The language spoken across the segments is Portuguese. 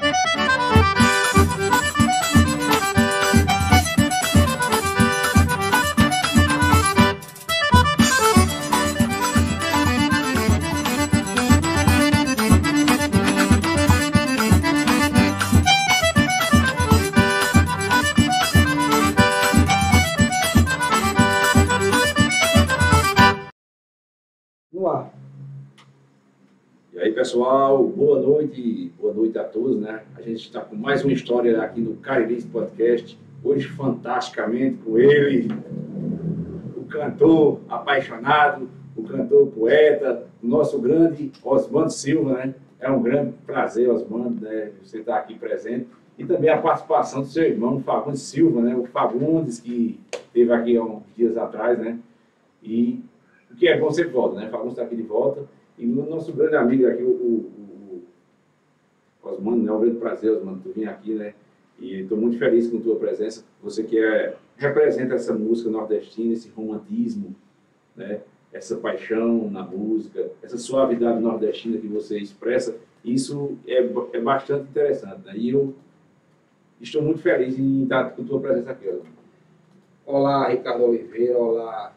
E aí, pessoal, boa noite a todos, né? A gente está com mais uma história aqui no Cariri Podcast, hoje fantasticamente com ele, o cantor apaixonado, o cantor poeta, o nosso grande Osmando Silva, né? É um grande prazer, Osmando, né? Você estar aqui presente. E também a participação do seu irmão, Fagundes Silva, né? O Fagundes, que esteve aqui há uns dias atrás, né? E o que é bom sempre volta, né? Fagundes está aqui de volta. E o nosso grande amigo aqui, o Osmando, né? É um grande prazer, Osmando, tu vir aqui, né? E estou muito feliz com a tua presença. Você que representa essa música nordestina, esse romantismo, né? Essa paixão na música, essa suavidade nordestina que você expressa, isso é bastante interessante, né? E eu estou muito feliz em estar com a tua presença aqui, Osmando. Olá, Ricardo Oliveira, olá,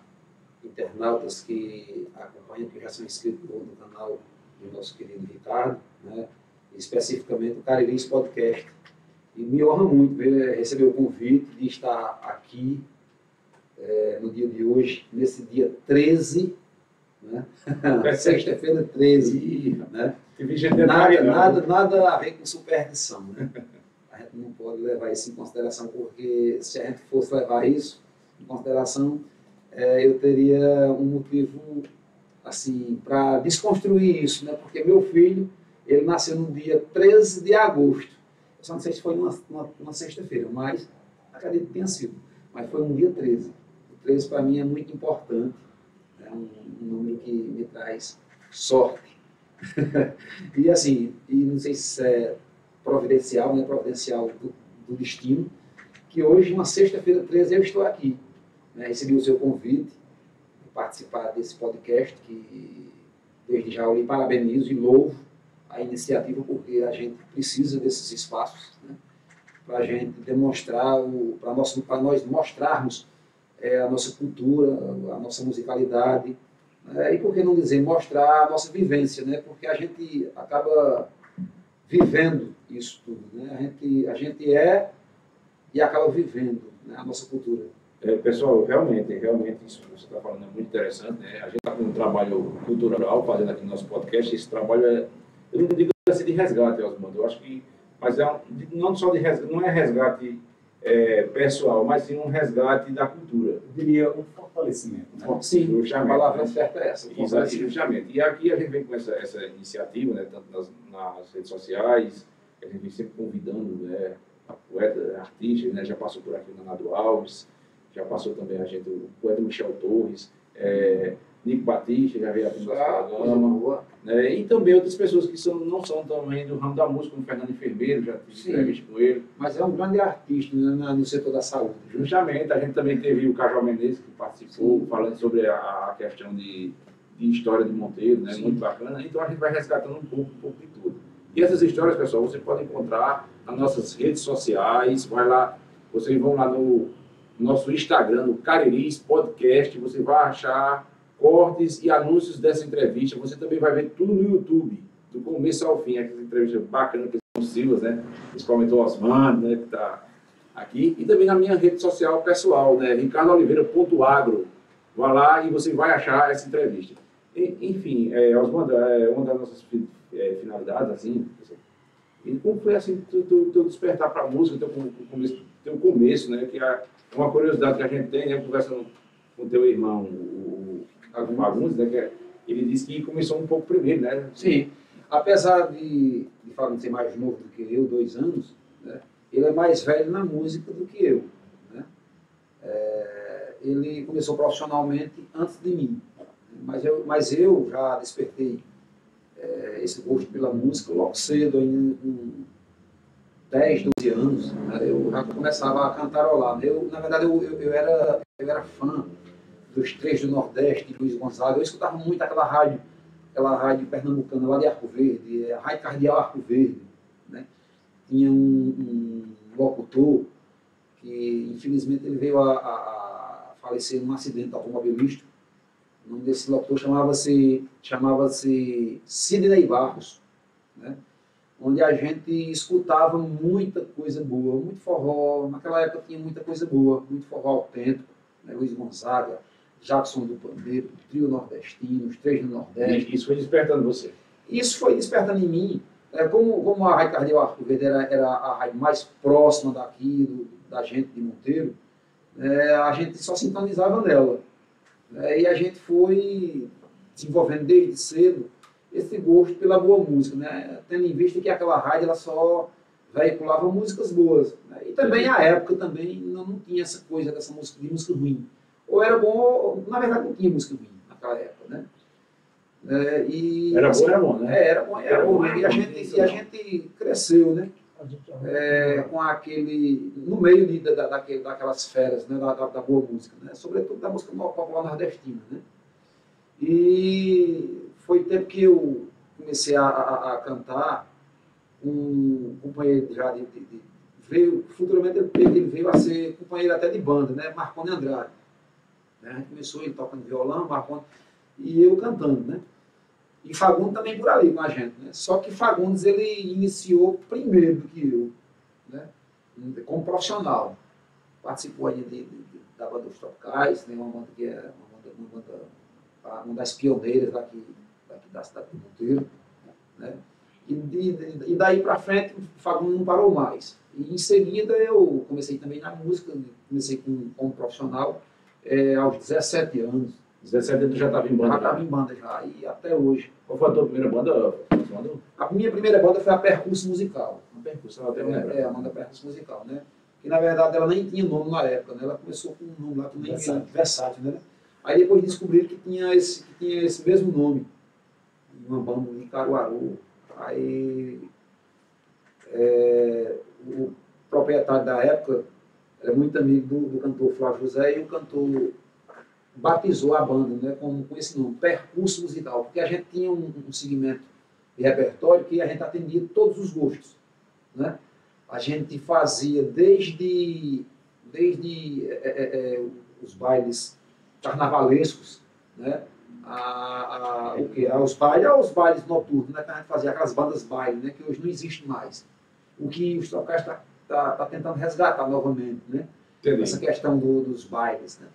internautas que acompanham, que já são inscritos no canal do nosso querido Ricardo, né? Especificamente o Cariri Podcast. E me honra muito receber o convite de estar aqui no dia de hoje, nesse dia 13, né? Sexta-feira 13, né? Nada a ver com superstição, né? A gente não pode levar isso em consideração, porque se a gente fosse levar isso em consideração, eu teria um motivo assim para desconstruir isso, né? Porque meu filho, ele nasceu no dia 13 de agosto. Eu só não sei se foi uma sexta-feira, mas acredito que tenha sido. Mas foi um dia 13. O 13 para mim é muito importante. É um número que me traz sorte. E assim, não sei se é providencial, né? Providencial do destino, que hoje, uma sexta-feira 13, eu estou aqui. Recebi o seu convite de participar desse podcast, que desde já eu lhe parabenizo e louvo a iniciativa, porque a gente precisa desses espaços, né, para a gente demonstrar, para nós mostrarmos a nossa cultura, a nossa musicalidade, e por que não dizer, mostrar a nossa vivência, né, porque a gente acaba vivendo isso tudo, né, a gente é e acaba vivendo, né, a nossa cultura. Pessoal, realmente isso que você está falando é muito interessante, né? A gente está com um trabalho cultural fazendo aqui no nosso podcast. Esse trabalho eu não digo assim de resgate, Osmando, eu acho que, mas não só de resgate, não é resgate pessoal, mas sim um resgate da cultura. Eu diria um fortalecimento, né? Sim, justamente, a palavra certa é essa. Justamente. E aqui a gente vem com essa iniciativa, né? Tanto nas redes sociais, a gente vem sempre convidando, né, poetas, artistas, né? Já passou por aqui o Nando Alves, já passou também o poeta Michel Torres, Nico Batista, já veio aqui no nosso programa, né? E também outras pessoas que não são também do ramo da música, como Fernando Enfermeiro, já tive entrevista com ele. Mas é um grande artista, né, no setor da saúde. Justamente, a gente também teve o Cajal Menezes, que participou, falando sobre a questão de história de Monteiro, né? Muito bacana. Então a gente vai resgatando um pouco de tudo. E essas histórias, pessoal, você pode encontrar nas nossas redes sociais, vocês vão lá no nosso Instagram, no Cariris Podcast, você vai achar cortes e anúncios dessa entrevista. Você também vai ver tudo no YouTube, do começo ao fim. Aquela entrevista bacana que são Silvas, né? Principalmente o Osmando, né? Que está aqui. E também na minha rede social pessoal, né? ricardooliveira.agro. Vá lá e você vai achar essa entrevista. Enfim, Osmando, uma das nossas finalidades, assim, e como foi assim, teu despertar para a música, teu começo, né? Que é uma curiosidade que a gente tem, né? Conversando com teu irmão, o Fagundes, né? Ele disse que começou um pouco primeiro, né? Sim. Apesar de Fagundes ser mais novo do que eu, 2 anos, né? Ele é mais velho na música do que eu, né? Ele começou profissionalmente antes de mim, mas eu já despertei esse gosto pela música logo cedo, ainda com 10, 12 anos, né? Eu já começava a cantarolar. Na verdade, eu era fã dos Três do Nordeste, de Luiz Gonzaga. Eu escutava muito aquela rádio pernambucana lá de Arco Verde, a Rádio Cardeal Arco Verde, né? tinha um locutor que, infelizmente, ele veio a falecer num acidente automobilístico. O nome desse locutor chamava-se Sidney Barros, né? Onde a gente escutava muita coisa boa, muito forró. Naquela época tinha muita coisa boa, muito forró autêntico, né? Luiz Gonzaga, Jackson do Pandeiro, Trio Nordestino, os Três do Nordeste. E isso foi despertando você? Isso foi despertando em mim. Como a Rádio Cardeal Arco Verde era a rádio mais próxima daqui, da gente de Monteiro, a gente só sintonizava nela. E a gente foi desenvolvendo desde cedo esse gosto pela boa música, né? Tendo em vista que aquela rádio ela só veiculava músicas boas, né? E também a época também não tinha essa coisa dessa música, de música ruim. Ou era bom, ou, na verdade não tinha música ruim naquela época, né? Era bom, né? Era bom. E a gente cresceu, né? Com aquele, no meio daquelas feras, né? Da boa música, né? Sobretudo da música popular nordestina, né? E foi tempo que eu comecei a cantar. Um companheiro já veio, futuramente ele veio a ser companheiro até de banda, né? Marconi Andrade, né? Começou ele tocando violão, Marconi, e eu cantando, né? E Fagundes também por ali com a gente, né? Só que Fagundes ele iniciou primeiro do que eu, né? Como profissional. Participou aí da banda dos Tropicais, né? Uma banda que é uma das pioneiras daqui da cidade de Monteiro, né? E daí para frente o Fagundes não parou mais. E em seguida eu comecei também na música, comecei como profissional aos 17 anos. 17 anos já estava em banda? Já estava em banda já, e até hoje. Qual foi a tua primeira banda? A minha primeira banda foi a Percurso Musical. A Percurso, ela tem um nome. A banda Percurso Musical, né? Que na verdade ela nem tinha nome na época, né? Ela começou com um nome lá também, Versátil, né? Aí depois descobriram que tinha esse mesmo nome, uma banda de Caruaru. Aí o proprietário da época era muito amigo do cantor Flávio José, e o cantor batizou a banda, né, com esse nome, Percurso Musical, porque a gente tinha um segmento de repertório que a gente atendia todos os gostos, né? A gente fazia desde os bailes carnavalescos, né? Aos bailes noturnos, né? Que a gente fazia aquelas bandas baile, né? Que hoje não existe mais. O que os Tropicais tá tentando resgatar novamente, né? Entendi. Essa questão dos bailes, né?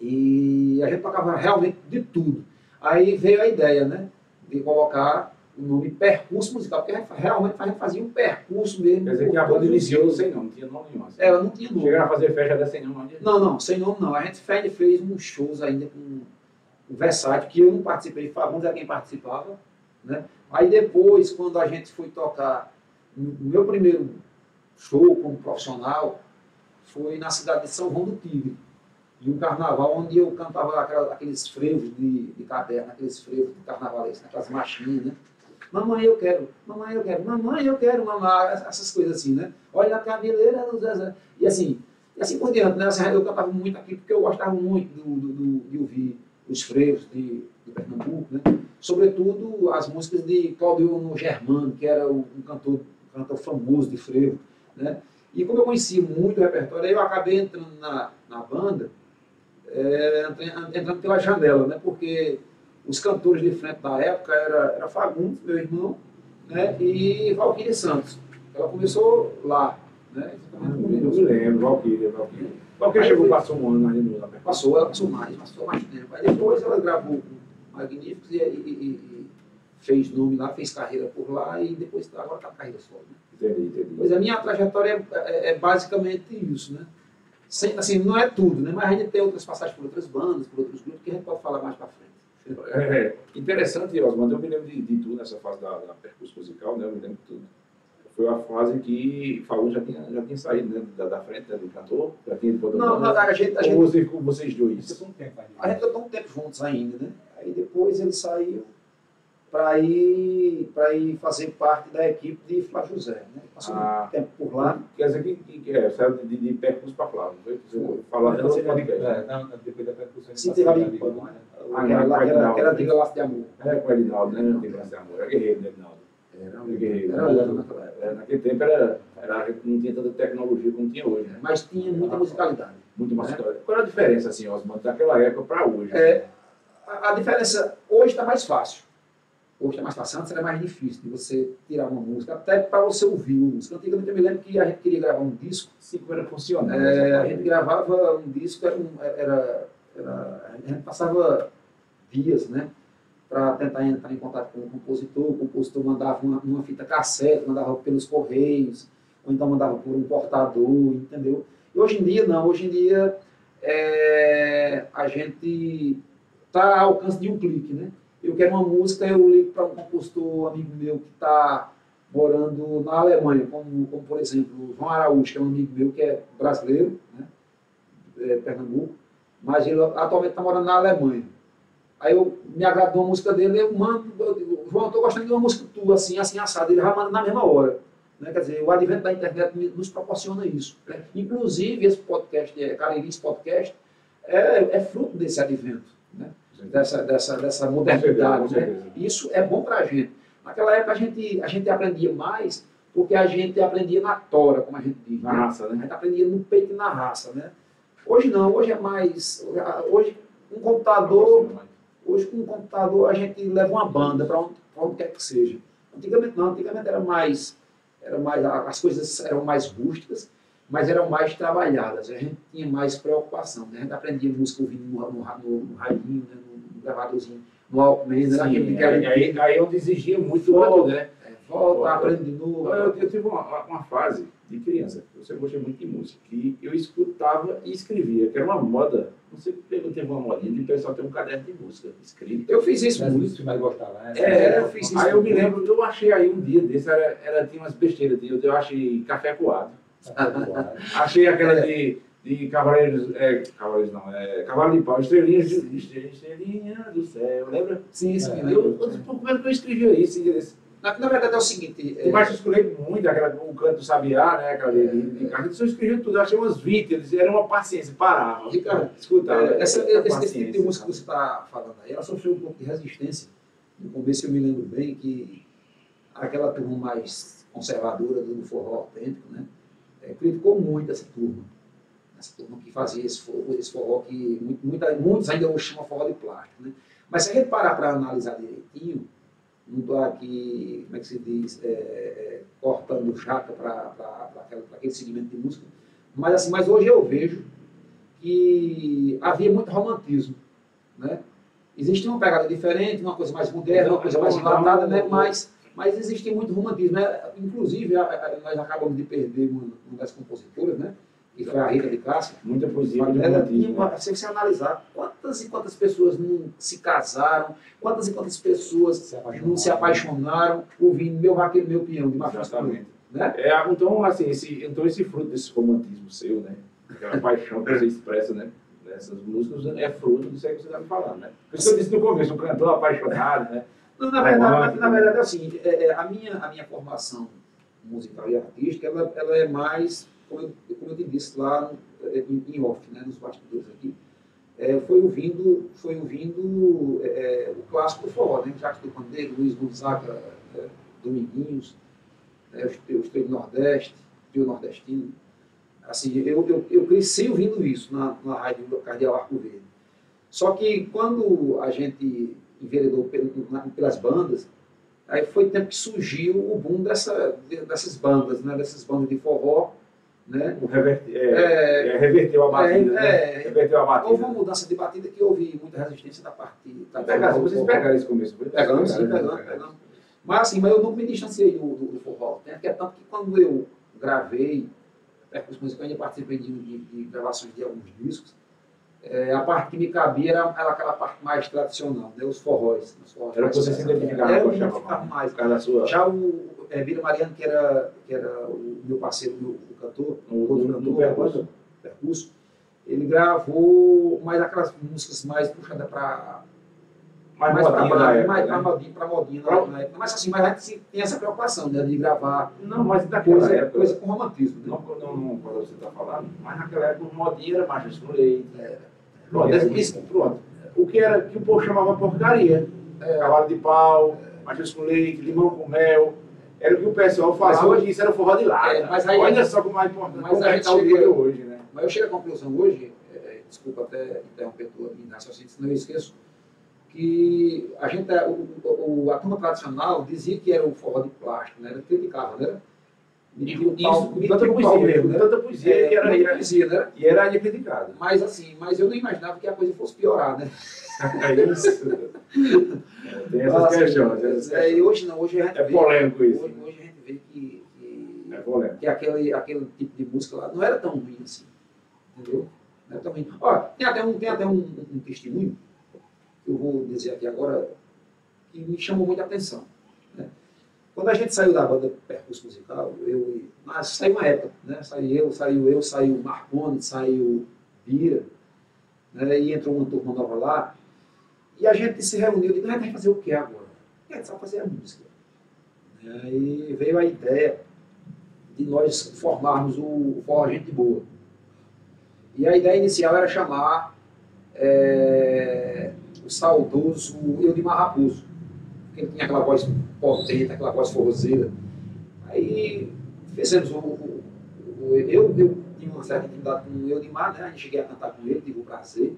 E a gente tocava realmente de tudo. Aí veio a ideia, né? De colocar o nome Percurso Musical, porque realmente a gente fazia um percurso mesmo. Quer dizer que a banda iniciou sem nome, não tinha nome nenhum. Assim. Ela não tinha nome. Chegaram a fazer festa até sem nome? Não, sem nome não. A gente fez uns shows ainda com o Versátil, que eu não participei, Fagundes é quem participava, né? Aí depois, quando a gente foi tocar, o meu primeiro show como profissional foi na cidade de São João do Tigre, de um carnaval onde eu cantava aqueles frevos de caderno, aqueles frevos de carnavalesco, aquelas marchinhas, né? Mamãe, eu quero, mamãe, eu quero, mamãe, eu quero, mamãe, essas coisas assim, né? Olha a cabeleira do Zezé. E assim por diante, né? Assim, eu cantava muito aqui porque eu gostava muito de ouvir os frevos de Pernambuco, né? Sobretudo as músicas de Claudio Germano, que era um cantor famoso de frevo, né? E como eu conhecia muito o repertório, aí eu acabei entrando na banda, entrando pela janela, né? Porque os cantores de frente da época era Fagundes, meu irmão, né? E Valquíria Santos. Ela começou lá, né? Eu me lembro, Valquíria. Valquíria chegou, passou um ano ainda na percussão. Passou mais tempo. Aí depois ela gravou com Magníficos e fez nome lá, fez carreira por lá, e depois agora está carreira solo, né? Entendi. Pois a minha trajetória é basicamente isso, né? Assim, não é tudo, né? Mas a gente tem outras passagens por outras bandas, por outros grupos, que a gente pode falar mais para frente. Interessante, Osmando, eu me lembro de tudo nessa fase da Percurso Musical, né? Eu me lembro de tudo. Foi a fase que Fagundes já tinha saído, né? da frente, né? Do cantor, já tinha ido para Não, a gente... Vocês dois? A gente ficou um tempo juntos ainda, né? Aí depois ele saiu para ir fazer parte da equipe de Flávio José, né? Passou muito tempo por lá. Quer dizer que saiu de Percurso para Flávio, não foi? Falar depois da percussão. Sim, teve ali, aquela antiga Laço de Amor. Com o Edinaldo, né? Antiga Laço de Amor, é guerreiro do Edinaldo. Era outra naquela época. Naquele tempo era, não tinha tanta tecnologia como tinha hoje, né? Mas tinha muita musicalidade. Muito mais história. Qual é a diferença, assim, Osmando, daquela época para hoje? A diferença, hoje está mais fácil. Hoje está mais fácil. Antes era mais difícil de você tirar uma música, até para você ouvir uma música. Antigamente eu me lembro que a gente queria gravar um disco. Sim, como era funcionar. A gente gravava um disco, a gente passava dias, né? Para tentar entrar em contato com o compositor mandava uma fita cassete, mandava pelos correios, ou então mandava por um portador, entendeu? E hoje em dia, não. Hoje em dia, a gente está ao alcance de um clique, né? Eu quero uma música, eu ligo para um compositor amigo meu que está morando na Alemanha, como por exemplo, o João Araújo, que é um amigo meu que é brasileiro, né? Pernambuco, mas ele atualmente está morando na Alemanha. Aí eu me agrado de uma música dele, eu mando, João, eu estou gostando de uma música tua, assim, assim, assado. Ele já manda na mesma hora. Né? Quer dizer, o advento da internet nos proporciona isso. Né? Inclusive, esse podcast, Cariri's Podcast, é fruto desse advento, né? Dessa modernidade. Né? Isso é bom para a gente. Naquela época, a gente aprendia mais, porque a gente aprendia na tora, como a gente diz. Na né? raça, né? A gente aprendia no peito e na raça. Né? Hoje não, hoje é mais... Hoje, um computador... Hoje, com o computador, a gente leva uma banda para onde quer que seja. Antigamente não, antigamente as coisas eram mais rústicas, mas eram mais trabalhadas. A gente tinha mais preocupação. Né? A gente aprendia música ouvindo no radinho, né? No gravadorzinho, no Walkman. Aí onde exigia muito volta, né? Volta, aprende de novo. Eu tive uma fase de criança, eu sempre gostei muito de música, que eu escutava e escrevia, que era uma moda. Não sei porque eu teve uma modinha de o pessoal ter um caderno de música escrito. Eu fiz isso muito. Que mais gostava, né? Eu fiz isso. Aí eu me lembro, eu achei aí um dia desse, tinha umas besteiras, eu achei café coado. Achei aquela de Cavaleiros, Cavalo de Pau, Estrelinha do Céu, lembra? Sim, sim. Como é que eu escrevia isso? Na verdade é o seguinte... Mas eu escolhi muito, o canto do Sabiá, né? Aquela de Carlos, eu escrevi tudo, eu achei umas 20, era uma paciência, parava. Ricardo, escutava. Esse tipo de música que você está falando aí, ela sofreu um pouco de resistência. No começo eu me lembro bem que aquela turma mais conservadora do forró autêntico, né? Criticou muito essa turma que fazia esse forró que muitos ainda hoje chamam forró de plástico, né? Mas se a gente parar para analisar direitinho, não estou aqui, como é que se diz, cortando jaca para aquele segmento de música, mas hoje eu vejo que havia muito romantismo, né? Existia uma pegada diferente, uma coisa mais moderna, uma coisa mais enlatada, né? Mas existia muito romantismo, né? Inclusive, nós acabamos de perder uma das compositoras, né? Que foi a Rita de Cássia. Muita poesia, muito ela romantismo. Se você analisar quantas e quantas pessoas não se casaram, quantas e quantas pessoas não se apaixonaram ouvindo Meu Vaqueiro, Meu Peão, de Machado. Exatamente. Né? Então, assim, esse fruto desse romantismo seu, né? Aquela paixão que você expressa, né? Nessas músicas, é fruto disso aí que você está me falando, né? Por isso que eu disse no começo, um cantor apaixonado, né? Não, na verdade é o seguinte, a minha formação musical e artística, ela é mais, como eu te disse lá em off, né, nos bastidores aqui, foi ouvindo o clássico do forró, né? Jacques do Pandeiro, Luiz Gonzaga, Dominguinhos, os Trio do Nordeste, Trio Nordestino. Assim, eu cresci ouvindo isso na rádio Cardeal Arco Verde. Só que quando a gente enveredou pelas bandas, aí foi tempo que surgiu o boom dessas bandas, né? Dessas bandas de forró, né? Reverteu a batida, né? Reverteu a batida. Houve uma mudança de batida que houve muita resistência da partida. Vocês pegaram esse começo? Pegamos. Mas assim, eu não me distanciei do forró, né? Porque é tanto que quando eu gravei percussões musicais, eu ainda participei de gravações de alguns discos, a parte que me cabia era aquela parte mais tradicional, né? Os forróis. Era o que você se identificava? Eu identificava mais. Já o Vila Mariano, que era o meu parceiro, o cantor, o percurso, ele gravou mais aquelas músicas mais puxadas para mais modinha na época. Mas assim, a gente tem essa preocupação, né, de gravar coisa com romantismo. Né? Não quando você está falando, mas naquela época o modinha era Marcos com Leite. Pronto. O que o povo chamava porcaria. Cavalo de Pau, matheus com leite, limão com mel. Era o que o pessoal fazia. Hoje isso era o forró de lata. Mas aí, olha só como é importante. Mas a gente o dia hoje, né? Mas eu chego à conclusão hoje, desculpa até interromper tua minha raciocínio, senão eu esqueço, que a turma tradicional dizia que era o forró de plástico, né? Criticava, né? Tanta poesia que era poesia, né? E era criticado. Mas assim, eu não imaginava que a coisa fosse piorar, né? É isso. Tem essas questões. E hoje não, hoje a gente vê. É polêmico isso. Hoje a gente vê que é polêmico. Que aquele tipo de música lá não era tão ruim assim. Entendeu? Não era tão ruim. Ó, tem até um testemunho que eu vou dizer aqui agora que me chamou muita atenção. Né? Quando a gente saiu da banda Percurso Musical, saiu uma época, né? Saiu o Marconi, saiu o Bira, né? E entrou uma turma nova lá, e a gente se reuniu e disse, a gente vai fazer o que agora? A gente sabe fazer a música. E veio a ideia de nós formarmos o Forró Gente Boa. E a ideia inicial era chamar o saudoso Eudimar Raposo, porque ele tinha aquela voz potente, aquela voz forrozeira. Aí fizemos eu tinha uma certa intimidade com o Eudimar, né? A gente cheguei a cantar com ele, tive o prazer,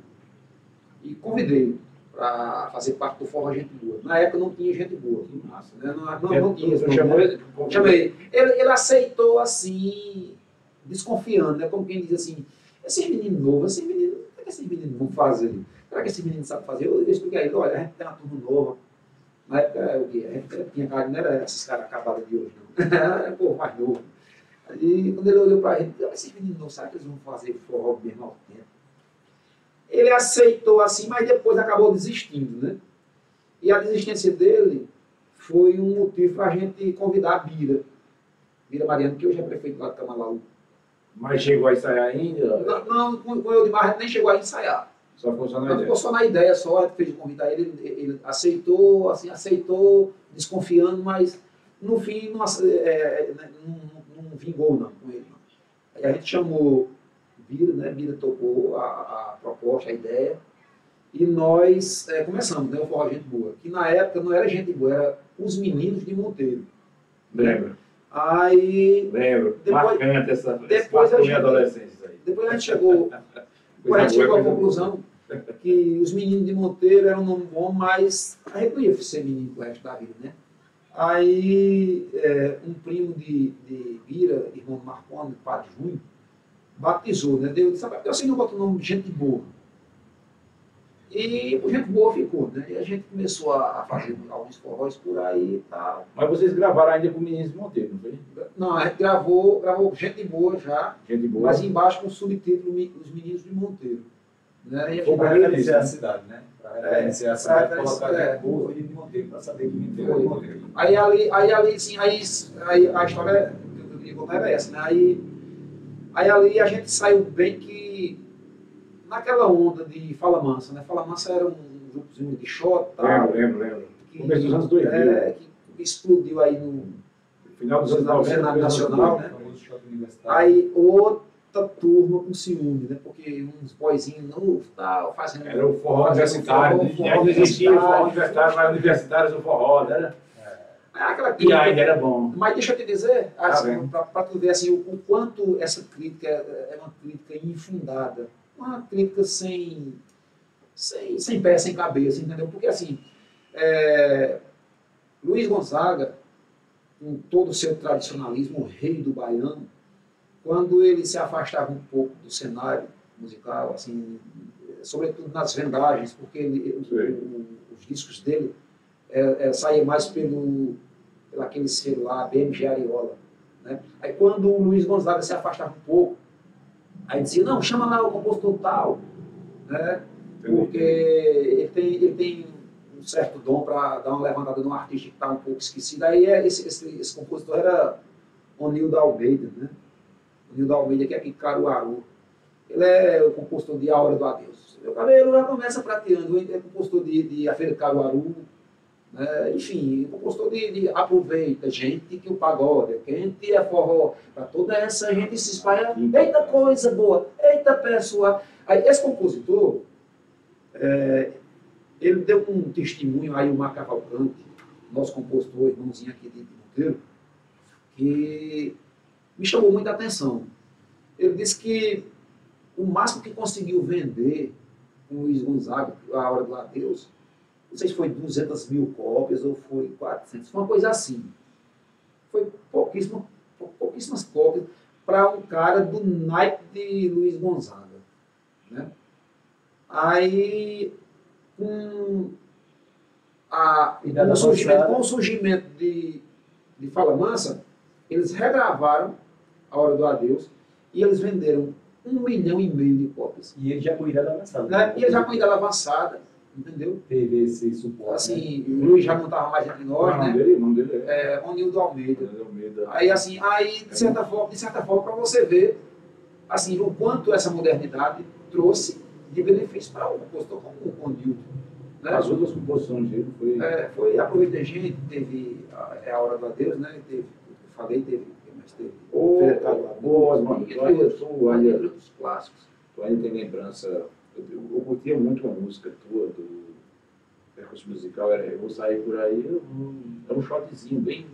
e convidei para fazer parte do Forró Gente Boa. Na época não tinha Gente Boa. Que massa, né? Não tinha. Chamei. Ele aceitou assim, desconfiando, né? Como quem diz assim, esses meninos novos, o que esses meninos vão fazer? Será que esses meninos sabem fazer? Eu expliquei a ele, olha, a gente tem uma turma nova. Na época, o quê? A gente tinha cara, não era esses caras acabados de hoje, não. Era um pouco mais novo. E quando ele olhou para a gente, esses meninos novos, será que eles vão fazer forró mesmo ao tempo? Ele aceitou assim, mas depois acabou desistindo, né? E a desistência dele foi um motivo para a gente convidar a Bira Mariano, que hoje é prefeito lá de Camalaú. Mas chegou a ensaiar ainda? Não, com o Eudimar nem chegou a ensaiar. Só ficou só na ideia? Ficou só na ideia, só, a gente fez de convidar ele aceitou, assim, desconfiando, mas no fim não vingou não, com ele. Não. Aí a gente chamou Bira, né? Bira topou a proposta, a ideia, e nós começamos, né, o Forró Gente Boa, que na época não era Gente Boa, era Os Meninos de Monteiro. Lembro. Aí... Lembro. Marcante essa minha adolescência aí. Depois a gente chegou à conclusão que Os Meninos de Monteiro era um nome bom, mas a gente não ia ser menino pro resto da vida, né? Aí um primo de Bira, irmão do Marconi, padre Júnior, batizou, né? Deu, sabe, eu assim não boto o nome de Gente Boa. E o Gente Boa ficou, né? E a gente começou a fazer alguns forróis por aí e tal. Mas vocês gravaram ainda com o Meninos de Monteiro, não foi? Não, a gente gravou Gente Boa já, Gente Boa. Mas embaixo com o subtítulo Os Meninos de Monteiro. Né? Foi para referenciar a cidade, né? Para referenciar a cidade, colocar Gente Boa, os Meninos de Monteiro, para saber que Monteiro é de Monteiro. Aí ali, sim, aí a história que eu queria contar era essa, né? Aí ali a gente saiu bem que naquela onda de Fala Mansa, né? Fala Mansa era um grupozinho de shot e tal. Lembro. Começo dos anos 2000. Que explodiu aí no final dos anos 90, cenário nacional, né? Aí outra turma com ciúme, né? Porque uns boyzinhos novos, tal, fazendo... Era o forró universitário, não existia o forró universitário, mas universitários o forró, né? E ainda era bom. Mas deixa eu te dizer, assim, para tu ver assim, o quanto essa crítica é uma crítica infundada, uma crítica sem pé, sem cabeça, entendeu? Porque assim, Luiz Gonzaga, com todo o seu tradicionalismo, o rei do baiano, quando ele se afastava um pouco do cenário musical, assim, sobretudo nas vendagens, porque os discos dele saíam mais pelo aquele selo lá, BMG Ariola. Né? Aí quando o Luiz Gonzaga se afastava um pouco, aí dizia, não, chama lá o compositor tal, né? Porque ele tem um certo dom para dar uma levantada num artista que está um pouco esquecido. Aí esse compositor era Onildo Almeida, né? Onildo Almeida, que é aqui de Caruaru. Ele é o compositor de A Hora do Adeus. Meu cabelo já começa prateando, ele é compositor de A Feira de Caruaru, né? Enfim, compositor de Aproveita, gente, que o pagode é quente, é forró, para toda essa gente se espalha, eita coisa boa, eita pessoa. Aí esse compositor, ele deu um testemunho aí, o Mar Cavalcante, nosso compositor, irmãozinho aqui de Monteiro, que me chamou muita atenção. Ele disse que o máximo que conseguiu vender com o Luiz Gonzaga, A Hora do Adeus, não sei se foi 200 mil cópias ou foi 400, foi uma coisa assim. Foi pouquíssimas cópias para um cara do naipe de Luiz Gonzaga. Né? Aí, com o surgimento de Fala Mansa, eles regravaram A Hora do Adeus e eles venderam 1,5 milhão de cópias. E ele já com idade avançada. Né? E ele já com idade avançada, entendeu? Teve esse suporte. Assim, né? O Luiz já não estava mais entre nós, né? O nome dele é Onildo Almeida. Almeida. Aí, assim, de certa forma, para você ver assim, o quanto essa modernidade trouxe de benefício para o compositor como o Onildo. Né? As outras composições dele foi Aproveita a Gente, teve A Hora do Adeus, né? Teve Osmar, tu ainda outros clássicos. Tu ainda tem lembrança? Eu curtia muito uma música tua, do percurso musical, era Eu Vou Sair Por Aí, era um shotzinho bem.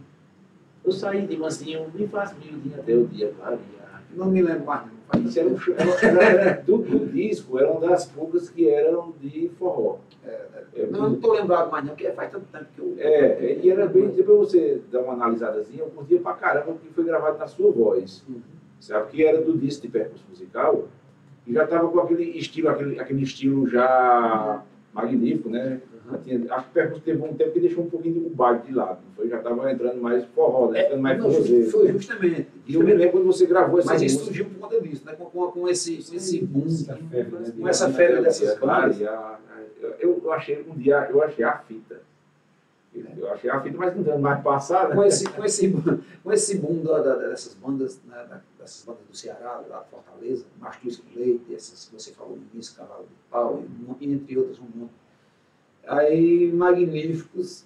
Eu saí de mansinho, me faz miudinho até o dia clarear. Não me lembro mais, não. Isso era do disco, era uma das poucas que eram de forró. Não estou lembrado mais, não, porque faz tanto tempo que eu. E era bem, depois você dar uma analisadazinha, eu curtia pra caramba porque foi gravado na sua voz. Sabe? Que era do disco de percurso musical e já estava com aquele estilo já magnífico, né? Acho que o percurso teve um tempo que deixou um pouquinho o baile de lado, não foi? Já estava entrando mais forró, né? Ficando mais forrozeiro. Foi justamente. E eu me lembro quando você gravou essa música. Mas isso surgiu por conta disso, né? Com esse boom, com essa febre dessas bandas. Eu achei a fita. Eu achei a fita, mas não dando mais passada. Com esse boom dessas bandas, né, dessas bandas do Ceará, da Fortaleza, Mastruz com Leite, essas que você falou no início, Cavalo de Pau, e entre outras um monte. Aí, Magníficos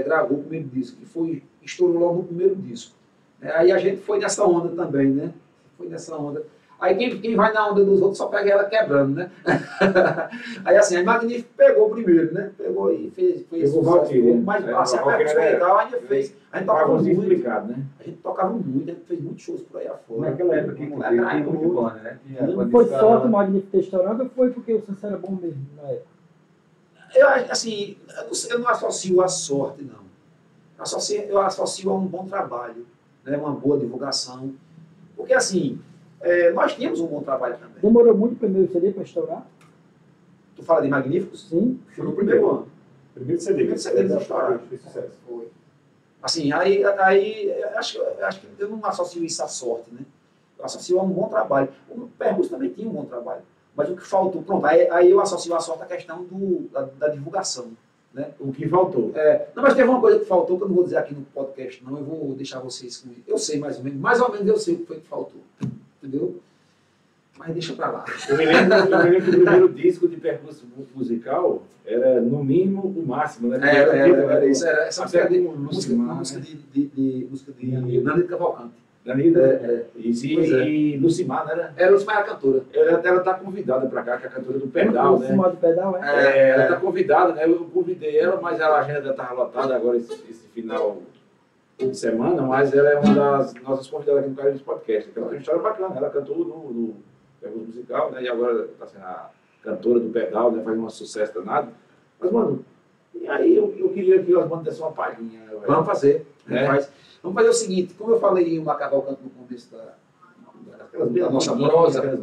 gravou o primeiro disco, que estourou logo no primeiro disco. Aí a gente foi nessa onda também, né? Foi nessa onda. Aí quem vai na onda dos outros só pega ela quebrando, né? Aí assim, a Magnífico pegou primeiro, né? Pegou e fez o Valkyrie, mas assim, a percussão musical ainda fez. A gente tocava muito. Explicado, né? A gente tocava muito, a gente fez muitos shows por aí afora. Naquela época que tinha muito banda, né? Não foi sorte o Magnífico ter estourado ou foi porque o Sansão era bom mesmo na época? Eu não associo a sorte, não. Eu associo a um bom trabalho, né? Uma boa divulgação. Porque assim, nós tínhamos um bom trabalho também. Demorou muito o primeiro CD para estourar? Tu fala de Magníficos? Sim. Foi no primeiro ano. Primeiro CD. Primeiro CD eles estouraram. Foi sucesso. Foi. Assim, acho que eu não associo isso à sorte, né? Eu associo a um bom trabalho. O Percurso também tinha um bom trabalho. Mas o que faltou, pronto, aí eu associo a sorte à questão da divulgação. Né? O que faltou. Não, mas teve uma coisa que faltou, que eu não vou dizer aqui no podcast, não, eu vou deixar vocês com isso. Eu sei mais ou menos eu sei o que foi que faltou. Entendeu? Mas deixa pra lá. Eu me lembro que o primeiro disco de percurso musical era, no mínimo, o máximo, né? Era isso, era essa música de Nani de Cavalcante. E Lucimar, não era? Era Lucimar, a cantora. Ela está convidada para cá, que é a cantora do Pedal, né? Lucimar do Pedal, ela está convidada, né? Eu convidei ela, mas a agenda estava lotada agora esse final de semana, mas ela é uma das nossas convidadas aqui no Caribes Podcast. Ela tem uma história bacana, ela cantou no percurso musical, né? E agora está sendo a cantora do Pedal, né? Faz um sucesso danado. Mas, mano, e aí eu queria que as bandas dessem uma palhinha. Vamos fazer. Vamos fazer o seguinte, como eu falei uma Cavalcante no começo da nossa prosa,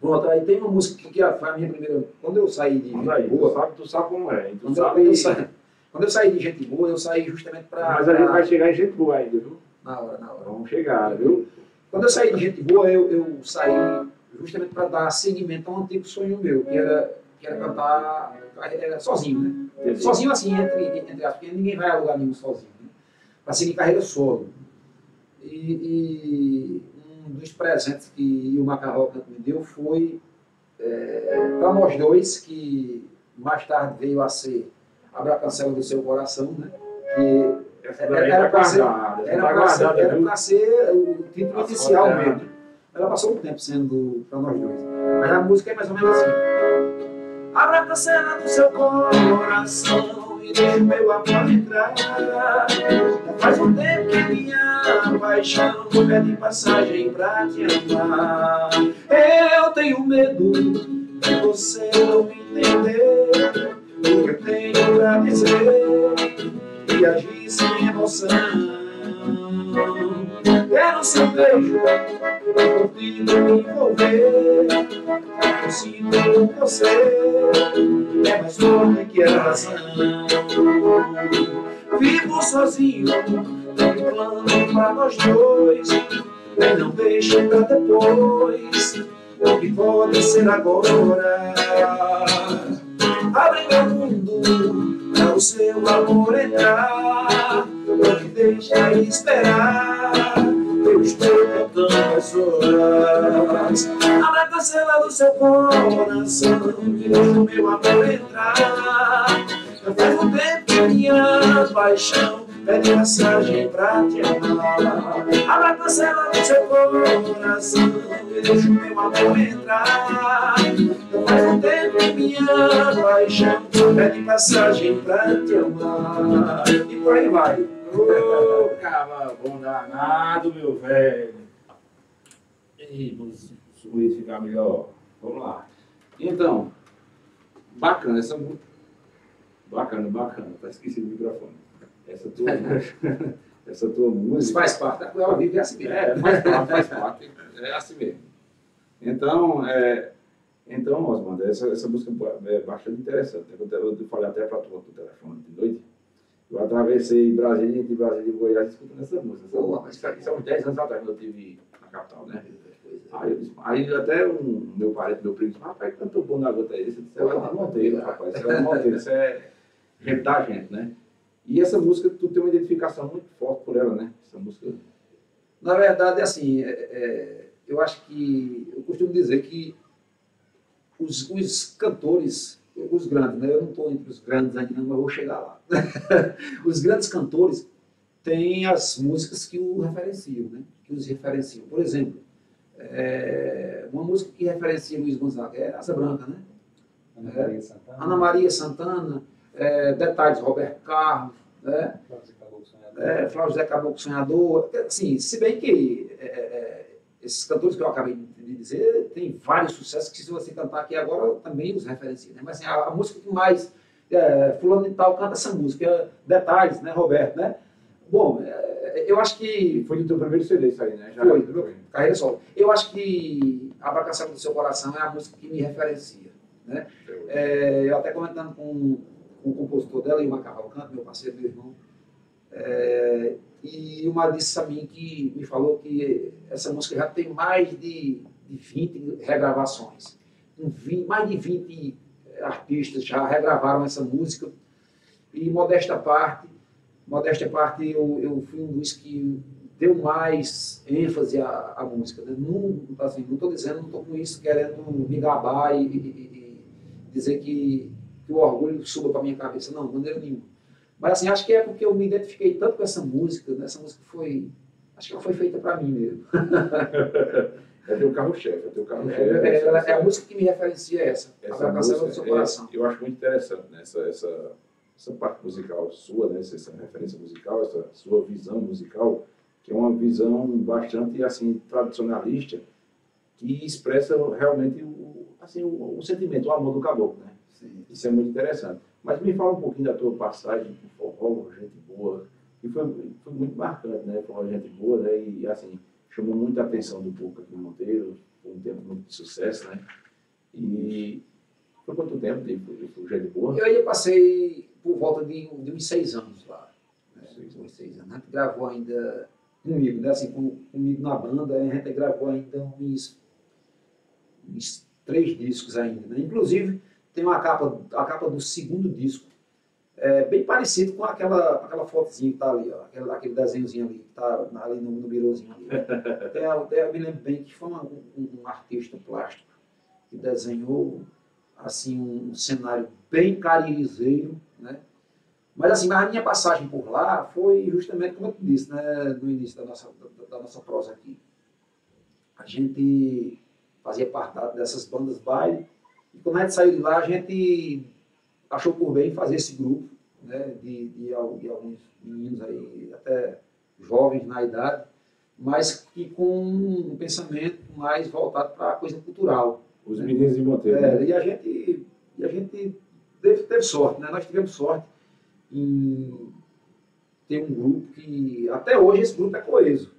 pronto, aí tem uma música que foi a minha primeira, quando eu saí de Gente Boa, tu sabe como é, quando eu saí de Gente Boa, eu saí justamente para... Mas a gente vai chegar em Gente Boa ainda, viu? Na hora. Vamos chegar, viu? Quando eu saí de Gente Boa, eu saí justamente para dar seguimento a um antigo sonho meu, que era cantar sozinho, né? Entendi. Sozinho assim, entre as, porque ninguém vai a lugar nenhum sozinho, né? Para seguir carreira solo. E um dos presentes que o Macarrocante me deu foi para nós dois, que mais tarde veio a ser Abra a Cancela do Seu Coração, né? Que era para ser o título inicial mesmo. Ela passou um tempo sendo para nós dois. Mas a música é mais ou menos assim. Abra a cancela do seu coração e deixa o meu amor entrar. Faz um tempo que minha paixão pede passagem pra te amar. Eu tenho medo de você não entender o que eu tenho pra dizer e agir sem emoção. Quero seu beijo, ouvindo me envolver. Eu sinto com você, é mais forte que a razão. Vivo sozinho, tenho plano pra nós dois, mas não deixe pra depois o que pode ser agora. Abre meu mundo para o seu amor entrar, não me deixa esperar, eu estou contando as horas. Abre a cancela do seu coração e deixa o meu amor entrar. Já faz um tempo que minha paixão pede passagem pra te amar. Abre a cancela do seu coração e deixa o meu amor entrar. Já faz um tempo que minha paixão pede passagem pra te amar. E por aí vai. Ô, cara, bom danado, meu velho. Ei, vamos Luiz ficar melhor. Vamos lá. Então, bacana essa música. Bacana. Tá esquecido o microfone. Essa tua música. Isso faz parte, a ela vive assim mesmo. Faz parte. É assim mesmo. Então, Osmando, essa música é bastante interessante. Eu falei até para tu no telefone de noite. Eu atravessei Brasília, entre Brasília e Goiás, escutando essa música. Isso há uns 10 anos atrás, quando eu estive na capital, né? Aí até meu parente, meu primo, disse: rapaz, cantou bom na gota aí. Você disse: é de Monteiro, rapaz. Isso é de Monteiro, isso é gente da gente, né? E essa música, tu tem uma identificação muito forte por ela, né? Essa música. Na verdade, assim, eu acho que, eu costumo dizer que os cantores, os grandes, né? Eu não estou entre os grandes ainda, mas eu vou chegar lá. Os grandes cantores têm as músicas que o referenciam, né? Que os referenciam. Por exemplo, uma música que referencia Luiz Gonzaga é Asa Branca, né? Ana Maria Santana, Detalhes, Roberto Carlos, né? Flávio José Caboclo Sonhador. Assim, se bem que esses cantores que eu acabei de dizer tem vários sucessos que, se você cantar aqui agora, também os referencia, né? Mas assim, a música que mais fulano e tal canta essa música, Detalhes, né, Roberto, né? Bom, eu acho que... Foi do teu primeiro CD isso aí, né? Foi. Carreira solo. Eu acho que Abra a Cancela do Seu Coração é a música que me referencia, né? Eu até comentando com o compositor dela, Ilmar Cavalcante, meu parceiro, meu irmão, e o Mar disse a mim que me falou que essa música já tem mais de 20 regravações. Mais de 20 artistas já regravaram essa música. E modéstia à parte, eu fui um dos que deu mais ênfase à música, né? Não estou dizendo, não estou com isso querendo me gabar e dizer que o orgulho suba para minha cabeça. Não, de maneira nenhuma. Mas assim, acho que é porque eu me identifiquei tanto com essa música, né? Essa música acho que ela foi feita para mim mesmo. É teu carro-chefe, É a música que me referencia essa Abra a Cancela do Seu Coração. Eu acho muito interessante, né? Essa parte musical sua, né? Essa referência musical, essa sua visão musical, que é uma visão bastante assim tradicionalista, que expressa realmente o sentimento, o amor do caboclo, né? Sim. Isso é muito interessante. Mas me fala um pouquinho da tua passagem por forró, Gente Boa, que foi muito marcante, né? Forró, Gente Boa, né? E assim, chamou muita atenção do público aqui em Monteiro, foi um tempo muito de sucesso, né? E foi quanto tempo de Gente Boa? Eu aí passei por volta de uns 6 anos lá. Né? 6 anos. A gente gravou ainda comigo, né? Assim, comigo na banda, a gente gravou ainda uns 3 discos ainda, né? Inclusive, tem a capa do segundo disco, bem parecido com aquela fotozinha que está ali, ó, aquele desenhozinho ali, que está ali no birozinho ali. Eu me lembro bem que foi um artista plástico que desenhou assim, um cenário bem caririzeiro, né? Mas assim, a minha passagem por lá foi justamente como eu te disse, né, no início da nossa prosa aqui. A gente fazia parte dessas bandas baile, e quando a gente saiu de lá, a gente achou por bem fazer esse grupo, né, de alguns meninos aí, até jovens na idade, mas que com um pensamento mais voltado para a coisa cultural. Os né? meninos de Monteiro. Né? E a gente teve sorte, né? Nós tivemos sorte em ter um grupo que, até hoje, esse grupo é coeso.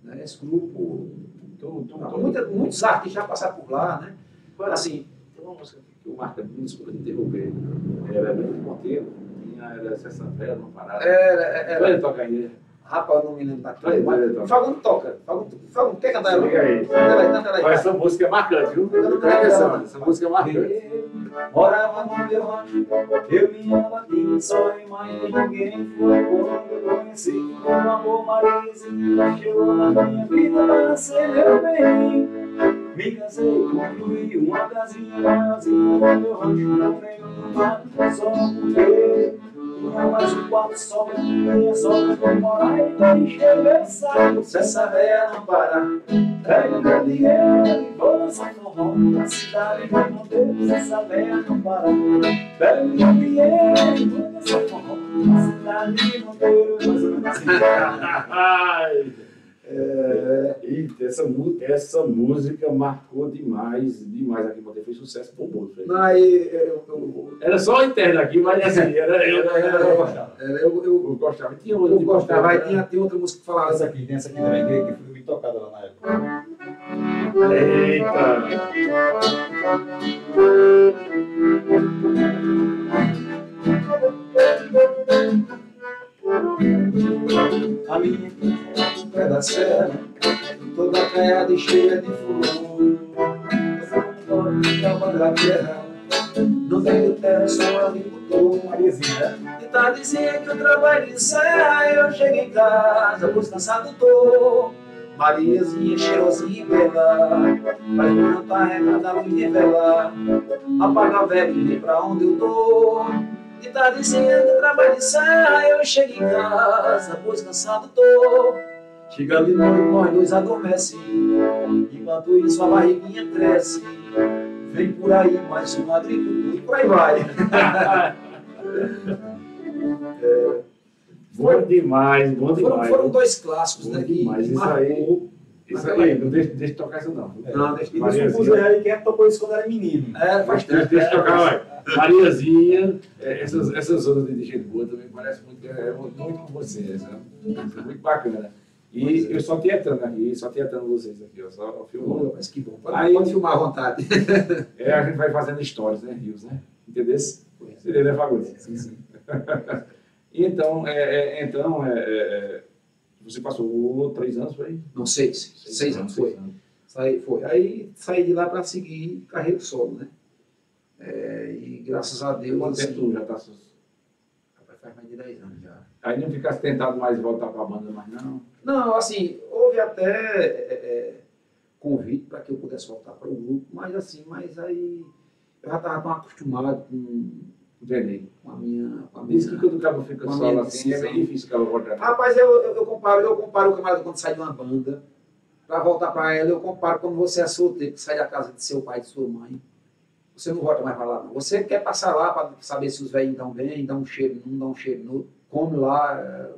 Né? Esse grupo, muitos artistas já passaram por lá, né? Assim, tem uma música que o Marca, desculpa te interromper, era de Monteiro, era Sessão Velha, não parada. Vai tocar aí. Rapaz, eu não me lembro da Vai, Fagundo toca. Fagundo, quer cantar ela? Liga aí. Canta aí. Essa música é marcante, viu? Essa música é marcante. Morava no meu rancho, eu me abati, só mais ninguém foi quando eu conheci meu amor Mariazinha, chegou na minha vida para ser meu bem. Me casei, construí uma casinha maiorzinha no meu rancho, no meio do mato, só porque tinha mais um quarto só pra minha sogra foi morar e deixei meu saco. Se essa véia não parar, pega meu dinheiro e vou dançar forró na cidade de Monteiro. Se essa véia não parar, pega meu dinheiro e vou dançar forró na cidade de Monteiro. Eita, essa música marcou demais aqui em Monteiro, fez sucesso por muito. Era só interno aqui, mas assim, eu gostava. Tinha outra, eu gostava, aí tinha outra música que falava Essa aqui, tem essa aqui também, que foi bem tocada lá na época. Eita! A minha pé da serra, toda caiada e cheia de flor. Eu não trabalhar a terra, não tenho terra, sou agricultor. Mariazinha, né? De tardezinha que eu trabalho em serra, eu chego em casa, pois cansado tô. Mariazinha, cheirosinha e bela, faz me cantar regada a luz de vela. Apaga a vela e vem pra onde eu tô. De tardezinha que eu trabalho em serra, eu chego em casa, pois cansado tô. Chegando de noite, nós dois adormece, enquanto isso a barriguinha cresce. Vem por aí mais um agricultor e por aí vai. Bom demais, bom demais. Foram dois clássicos, Bom né? demais, Que isso marcou. Isso aí, não deixa de tocar isso não. Não, deixa E deixa eu compor aí quem tocou isso quando era menino. faz tempo. Deixa de tocar, olha. Mariazinha, essas zonas de gente boa também parece muito com você, sabe? Isso é muito bacana. E eu só tietando aqui, vocês aqui, ó, só filmando. Mas que bom, Aí- pode filmar à vontade. A gente vai fazendo histórias, né, Rios, né? Entendeu? Você entendeu, né, Fagundes? Sim. Então, você passou 3 anos, foi? Não, 6. 6 anos, foi. Aí saí de lá para seguir carreira solo, né? E graças a Deus. Quanto tempo tu já tá... Rapaz, faz mais de 10 anos já. Aí não ficasse tentado mais voltar para a banda, mas não? Não, assim, houve até convite para que eu pudesse voltar para o grupo, mas aí eu já estava tão acostumado Entendi. com a minha. Diz que quando o cabo fica com a solo minha assim, é decisão. bem difícil o cabo voltar. Rapaz, eu comparo o camarada quando sai de uma banda, para voltar para ela, eu comparo quando você é solteiro, que sai da casa de seu pai e de sua mãe. Você não volta mais para lá, não. Você quer passar lá para saber se os velhos estão bem, dá um cheiro num, dá um cheiro no outro, come lá,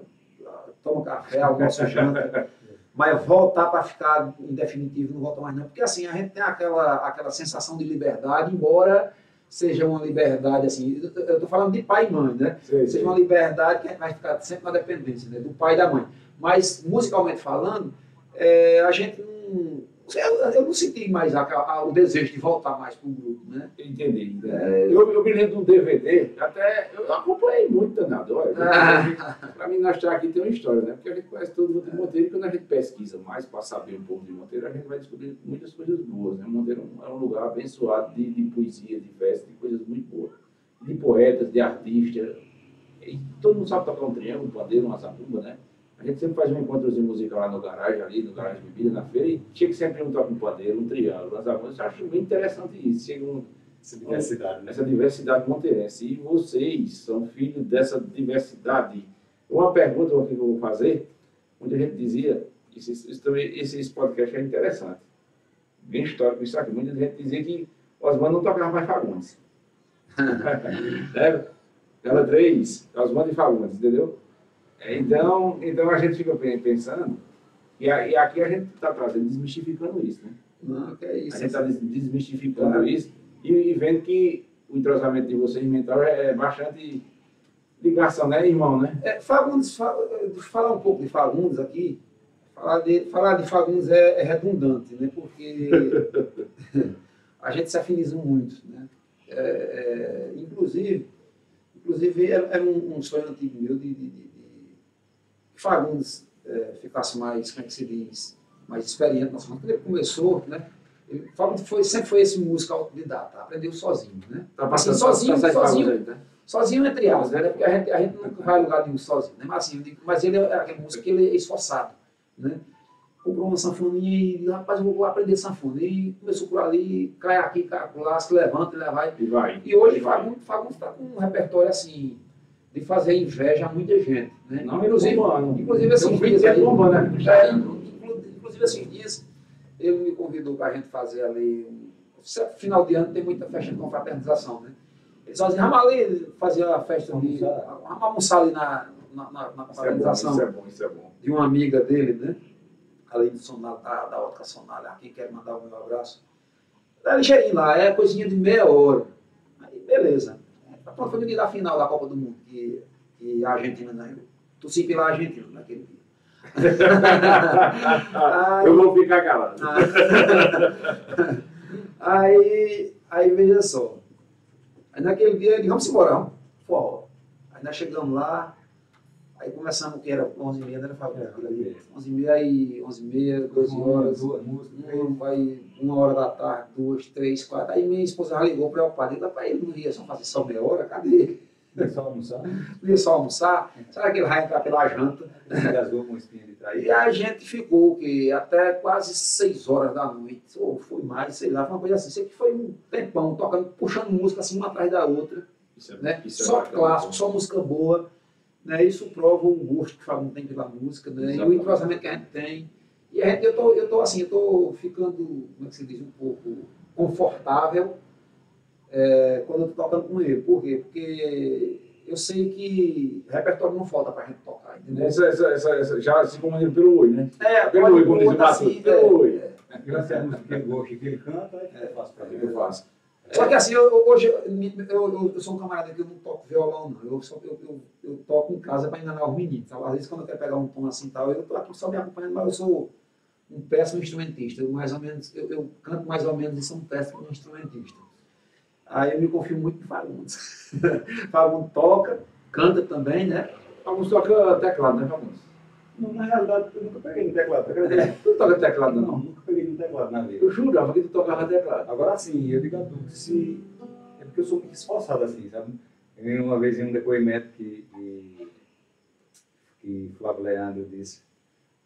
toma café, almoça, janta. Mas voltar para ficar em definitivo não volta mais não. Porque assim, a gente tem aquela sensação de liberdade, embora seja uma liberdade assim, eu estou falando de pai e mãe, né? Seja uma liberdade que a gente vai ficar sempre na dependência, né? Do pai e da mãe. Mas, musicalmente falando, a gente não... Eu não senti mais o desejo de voltar mais para o grupo, né? Entendi. Eu me lembro de um DVD, até eu acompanhei muito, danado. Para mim, nós aqui tem uma história, né? Porque a gente conhece todo mundo de Monteiro e quando a gente pesquisa mais para saber um pouco de Monteiro, a gente vai descobrir muitas coisas boas, né? Monteiro é um lugar abençoado de poesia, de festa, de coisas muito boas. De poetas, de artistas. E todo mundo sabe tocar um triângulo, um pandeiro, uma zabumba, né? A gente sempre faz um encontrozinho musical lá no garagem de bebida, na feira, e chega sempre um toque um pandeiro, um triângulo, uma zabumba. Eu acho bem interessante isso. Chega Essa diversidade, né? essa diversidade monteirense. E vocês são filhos dessa diversidade. Uma pergunta que eu vou fazer, onde a gente dizia, esse podcast é interessante, bem histórico isso aqui, muita gente dizia que Osmar não tocava mais Fagundes. Ela 3, Oswaldo e Fagundes, entendeu? Então a gente fica pensando, e aqui a gente está trazendo, desmistificando isso, né? Não, que é isso. A gente está desmistificando isso e vendo que o entrosamento de vocês mental é bastante ligação, né, irmão, né? Fagundes, falar um pouco de Fagundes aqui, falar de Fagundes é redundante, né? Porque a gente se afiniza muito, né? Inclusive era um sonho antigo meu de que Fagundes ficasse mais, como é que se diz, mais experiente. Nossa, quando ele começou, né? Fagundes sempre foi esse músico autodidata, aprendeu sozinho, né? Tá Assim, passando, sozinho entre aspas, né? Porque a gente nunca vai a lugar nenhum sozinho, né? Mas ele é aquele músico que ele é esforçado, né? Comprou uma sanfoninha e, rapaz, eu vou aprender sanfona. E começou por ali, cai aqui, cai lá, se levanta, e vai. E hoje Fagundes está com um repertório assim, de fazer inveja a muita gente, né? Não, inclusive esses dias aí, inclusive esses dias, ele me convidou para a gente fazer ali, final de ano tem muita festa de confraternização, né? Ele só dizia, vamos ali fazer a festa ali, vamos almoçar ali na confraternização. Isso é bom. De uma amiga dele, né? Além do Sonal, da Ótica Sonal, aqui quero mandar o meu abraço. Daí cheguei lá, coisinha de meia hora. Aí, beleza. Pronto, foi no dia da final da Copa do Mundo, que a Argentina ganhou. Torci pela Argentina naquele dia. Eu vou ficar calado. Aí veja só. Aí naquele dia, ele vamos embora, vamos. Forró. Aí nós chegamos lá, aí começamos o que era 11h30, né? 11h30, 12 horas. Aí 1h da tarde, 2, 3, 4. Aí minha esposa já ligou preocupada. Ele não ia só fazer só meia hora? Cadê ele? Não ia só almoçar? Não ia só almoçar? Será que ele vai entrar pela janta? Engasgou com espinha de traíra. E a gente ficou até quase 6 horas da noite, ou foi mais, sei lá, foi uma coisa assim. Sei que foi um tempão, tocando, puxando música assim uma atrás da outra. Só clássico, só música boa. Né? Isso prova o gosto que o Fagundes tem pela música, né? E o entrosamento que a gente tem. E eu tô ficando, como é que se diz, um pouco confortável quando eu tô tocando com ele. Por quê? Porque eu sei que repertório não falta pra gente tocar, entendeu? Já se comunica pelo olho, né? Pelo olho, quando diz assim, pelo olho. Aquela é a música que ele gosta, que ele canta, é fácil pra ele. Eu faço. Só que assim, hoje eu sou um camarada que eu não toco violão, não. Eu toco em casa para enganar os meninos. Então, às vezes, quando eu quero pegar um tom assim tal, eu estou aqui só me acompanhando, mas eu sou um péssimo instrumentista. Eu canto mais ou menos e sou um péssimo instrumentista. Aí eu me confio muito em Fagundes. Fagundes toca, canta também, né? Fagundes toca teclado, né, Fagundes? Não, na realidade, eu nunca peguei no teclado. Tu não toca teclado, não? Nunca peguei no teclado na vida. Eu jurava que tu tocava teclado. Agora sim, eu digo a tu, é porque eu sou muito esforçado assim, sabe? Eu vi uma vez em um depoimento que Flávio Leandro disse,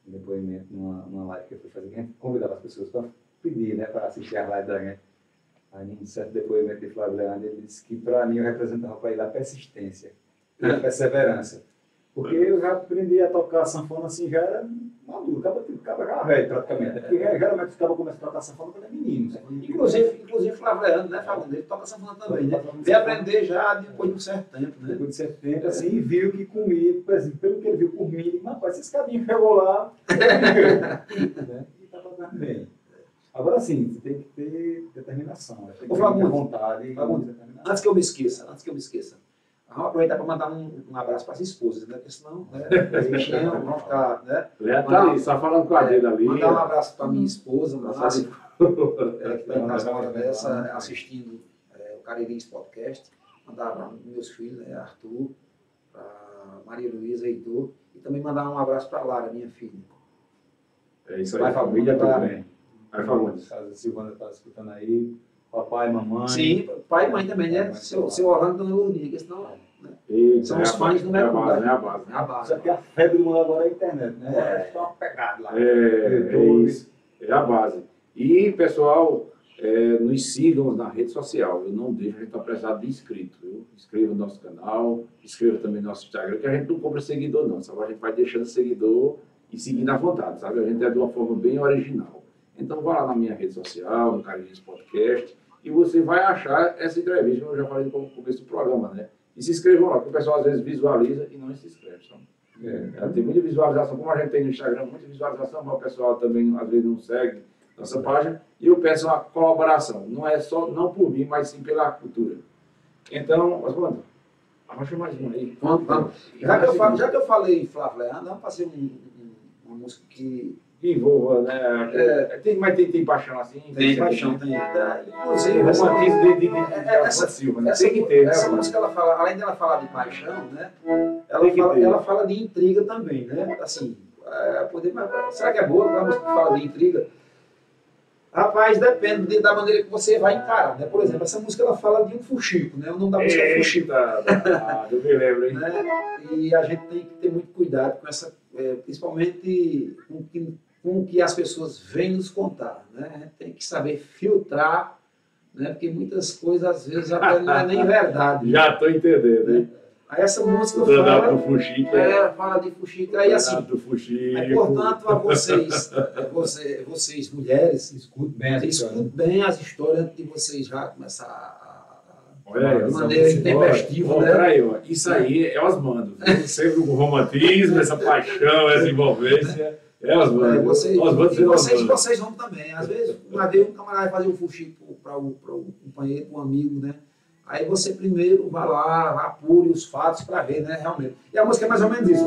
um depoimento numa live que eu fui fazer, que a gente convidava as pessoas para pedir, né, para assistir a live da gente. Aí, num certo depoimento de Flávio Leandro, ele disse que para mim eu representava para ele a persistência e a perseverança. Porque eu já aprendi a tocar sanfona assim, já era maduro, acaba já velho praticamente. Porque geralmente os cabas começam a tocar sanfona quando é menino. Inclusive Flávio Leandro, né, Fagundes? Ele toca sanfona também, né? Veio aprender já depois de um certo tempo, né? Depois de certo tempo, assim, e viu que comigo, por exemplo, pelo que ele viu por mim, ele disse, rapaz, esse cabinho chegou lá, né? E tá tocando bem. Agora sim, você tem que ter determinação, tem que ter vontade. Fagundes, antes que eu me esqueça, vamos aproveitar para mandar um abraço para as esposas, né? Porque senão, né, os bichinhos vão ficar, né? Tá ali, só falando com a dele ali. Mandar um abraço para minha esposa, que está em casa hora dessa, assistindo o Cariri Podcast. Mandar para meus filhos, né? Arthur, para Maria Luísa, Heitor. E também mandar um abraço para Lara, minha filha. É isso aí, família tudo bem. Vai, Fagundes. A Silvana está escutando aí. Papai, mamãe. Sim, pai e mãe também, né? Seu Orlando e Dona Lourdes, senão, né? São os fãs do número 1. É a base. Só que a febre do mundo agora é a internet, né? Está uma pegada lá. É isso. É a base. E, pessoal, nos sigam na rede social. Eu não deixo a gente estar precisado de inscrito. Viu? Inscreva no nosso canal, inscreva também no nosso Instagram, que a gente não compra seguidor, não. Só a gente vai deixando seguidor e seguindo à vontade, sabe? A gente é de uma forma bem original. Então, vá lá na minha rede social, no Cariri Podcast, e você vai achar essa entrevista, como eu já falei no começo do programa, né? E se inscrevam lá, porque o pessoal às vezes visualiza e não se inscreve. Sabe? Tem muita visualização, como a gente tem no Instagram, muita visualização, mas o pessoal também às vezes não segue nossa página. E eu peço uma colaboração, não é só, não por mim, mas sim pela cultura. Então, Oswaldo, arranja mais uma aí. Vamos. Já que eu falei Flávio Leandro, vamos fazer uma música que envolva, né? Tem paixão assim? Tem paixão, tem. Inclusive, romantismo de Silva, né? Tem que ter, né? Essa música, ela fala, além dela falar de paixão, né? Ela fala de intriga também, né? Assim, será que é boa a música que fala de intriga? Rapaz, depende da maneira que você vai encarar, né? Por exemplo, essa música ela fala de um fuxico, né? O nome da música é Fuxico. Eu me lembro, hein? Né? E a gente tem que ter muito cuidado com essa, principalmente com o que as pessoas vêm nos contar, né? A gente tem que saber filtrar, né? Porque muitas coisas às vezes até não é nem verdade. Já estou entendendo, né? Aí essa música fala do fuxico, fala de fuxico. Aí assim, aí, portanto, a vocês mulheres, escutem bem as histórias antes de vocês já começar de maneira intempestiva, né? Aí, isso aí é Oswaldo. Sempre o romantismo, essa paixão, essa envolvência. É Oswaldo. Vocês vão também. Às vezes, uma vez um camarada vai fazer um fuxico para um companheiro, para um amigo, né? Aí você primeiro vai lá, apure os fatos para ver, né, realmente. E a música é mais ou menos isso.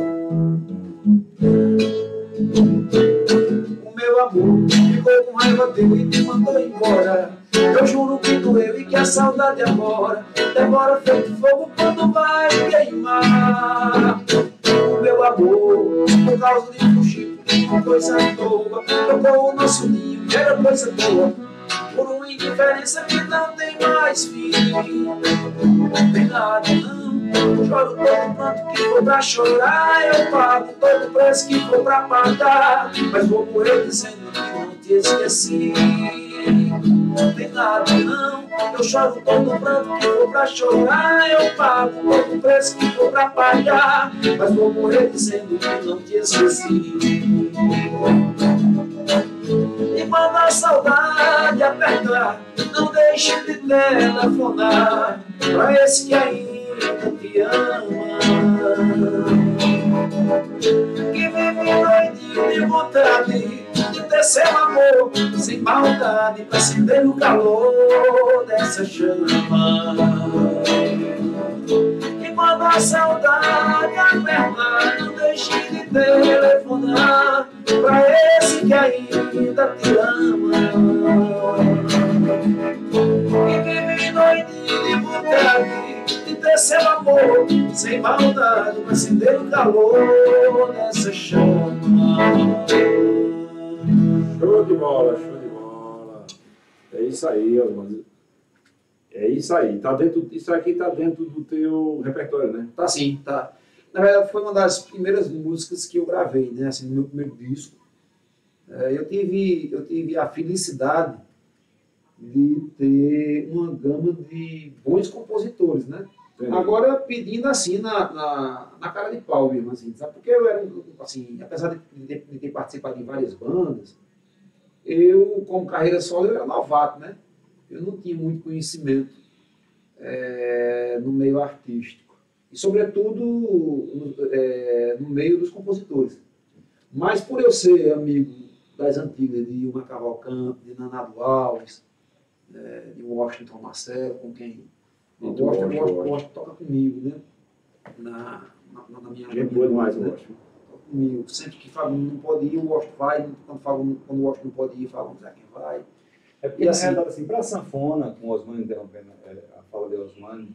O meu amor ficou com raiva teu e te mandou embora. Eu juro que doeu e que a saudade agora demora feito fogo quando vai queimar. O meu amor, por causa de fuxico, coisa boa, trocou o nosso ninho, que era coisa boa, por uma indiferença que não tem mais fim. Não tem nada, não. Choro todo quanto que for pra chorar, eu pago todo o preço que for pra pagar, mas vou morrer dizendo que não te esqueci. Não tem nada, não. Eu choro todo quanto que for pra chorar, eu pago todo o preço que for pra pagar, mas vou morrer dizendo que não te esqueci. E quando a saudade apertar, não deixe de telefonar pra esse que ainda te ama, que vive doidinho de vontade de ter seu amor sem maldade pra acender o calor dessa chama. E quando a saudade apertar, não deixe de telefonar pra esse que ainda te ama, que vive doidinho de vontade de ter seu amor sem maldade pra acender o calor dessa chama. Show de bola, show de bola. É isso aí, Oswaldo. É isso aí. Isso aqui tá dentro do teu repertório, né? Tá sim, tá. Na verdade, foi uma das primeiras músicas que eu gravei, né? Assim, no meu primeiro disco. Eu tive a felicidade de ter uma gama de bons compositores, né? Entendi. Agora, pedindo assim, na cara de pau mesmo, assim, sabe? Porque eu era, assim, apesar de ter participado de várias bandas, eu, como carreira solo, eu era novato, né? Eu não tinha muito conhecimento no meio artístico. E, sobretudo, no meio dos compositores. Mas, por eu ser amigo das antigas, de Ilma Cavalcante, de Nanado Alves, de Washington Marcelo, com quem o Washington toca comigo, né? Na minha gente boa demais, o Washington. Toca comigo. Sempre que Fábio não pode ir, o Washington vai. Quando o Washington não pode ir, Fábio não sabe quem vai. É porque, na realidade, assim, para a sanfona, com o Osmani interrompendo a fala de Osmani,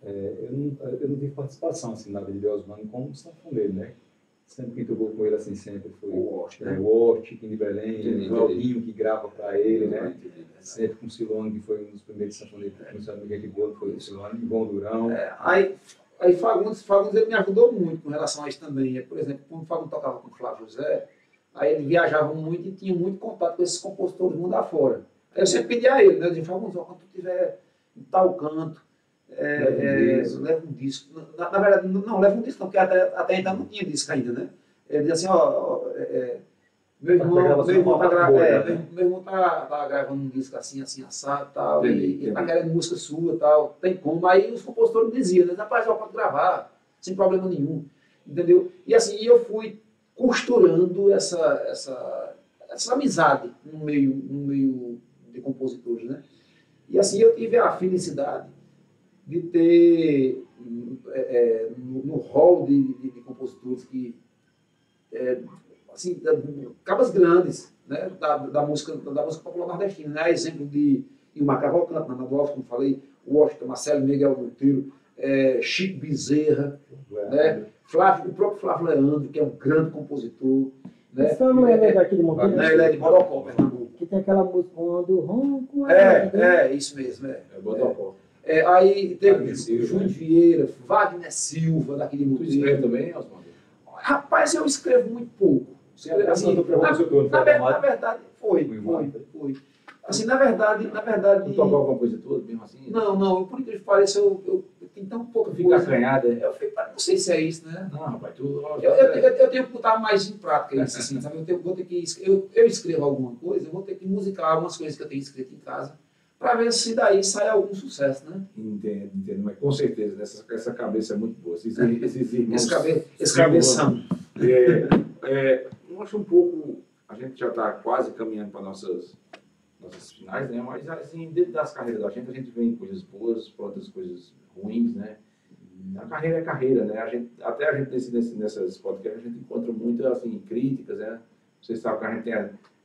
eu não tive participação assim, na vida de Osmani como sanfoneiro, né? Sempre quem tocou com ele assim, sempre foi o Chiquinho de Belém, o Claudinho que grava para ele, né? Sempre com o Silone, que foi um dos primeiros sanfoneiros que começou a me de boa, foi o Silone, Bom Durão. Aí Fagundes ele me ajudou muito com relação a isso também. Por exemplo, quando o Fagundes tocava com o Flávio José, aí ele viajava muito e tinha muito contato com esses compositores do mundo afora. Aí eu sempre pedi a ele, né? Eu dizia, Fagundes, quando tu estiver em tal canto, leva um disco. Na verdade, não leva um disco, não, porque até então não tinha disco ainda, né? Ele dizia assim, Meu irmão, gravação meu irmão, tá boa, né? meu irmão tá gravando um disco assim, assado e tal, Entendi, e tá querendo música sua e tal, tem como. Aí os compositores me diziam, né? Rapaz, ó, pode gravar, sem problema nenhum, entendeu? E assim, eu fui costurando essa amizade no meio de compositores, né? E assim, eu tive a felicidade de ter no hall de compositores que assim, cabas grandes, né, da música popular nordestina, né, exemplo de Ilmar Cavalcante, Nana Dolphy, como falei, Washington Marcelo, Miguel Monteiro, Chico Bezerra, né, o próprio Flávio Leandro, que é um grande compositor. Né, Esse não é daqui de Monteiro? Ele é de Bodocó, Pernambuco. Que tem aquela música quando ronco isso mesmo. É Bodocó. Aí teve Wagner Silva, Júlio Vieira, Wagner Silva, daqui de Tu Monteiro. escreve também, Osmar? Rapaz, eu escrevo muito pouco. Assim, Na verdade, foi. Assim, na verdade... Tu tocou alguma coisa toda, mesmo assim? Não, por incrível que pareça, eu tenho tão pouca Fica coisa. acanhada, é? Não sei se é isso, né? Não, rapaz, tu... Eu tenho que botar mais em prática isso, assim, sabe? Eu escrevo alguma coisa, eu vou ter que musicar algumas coisas que eu tenho escrito em casa, para ver se daí sai algum sucesso, né? Entendo, mas com certeza, essa cabeça é muito boa. Esses irmãos... Esse cabeção. Eu acho um pouco... A gente já está quase caminhando para nossas finais, né? Mas, assim, dentro das carreiras da gente, a gente vê coisas boas, para outras coisas ruins, né? A carreira é carreira, né? Até a gente nessas podcasts, a gente encontra muitas, assim, críticas, né? Vocês sabem que a gente tem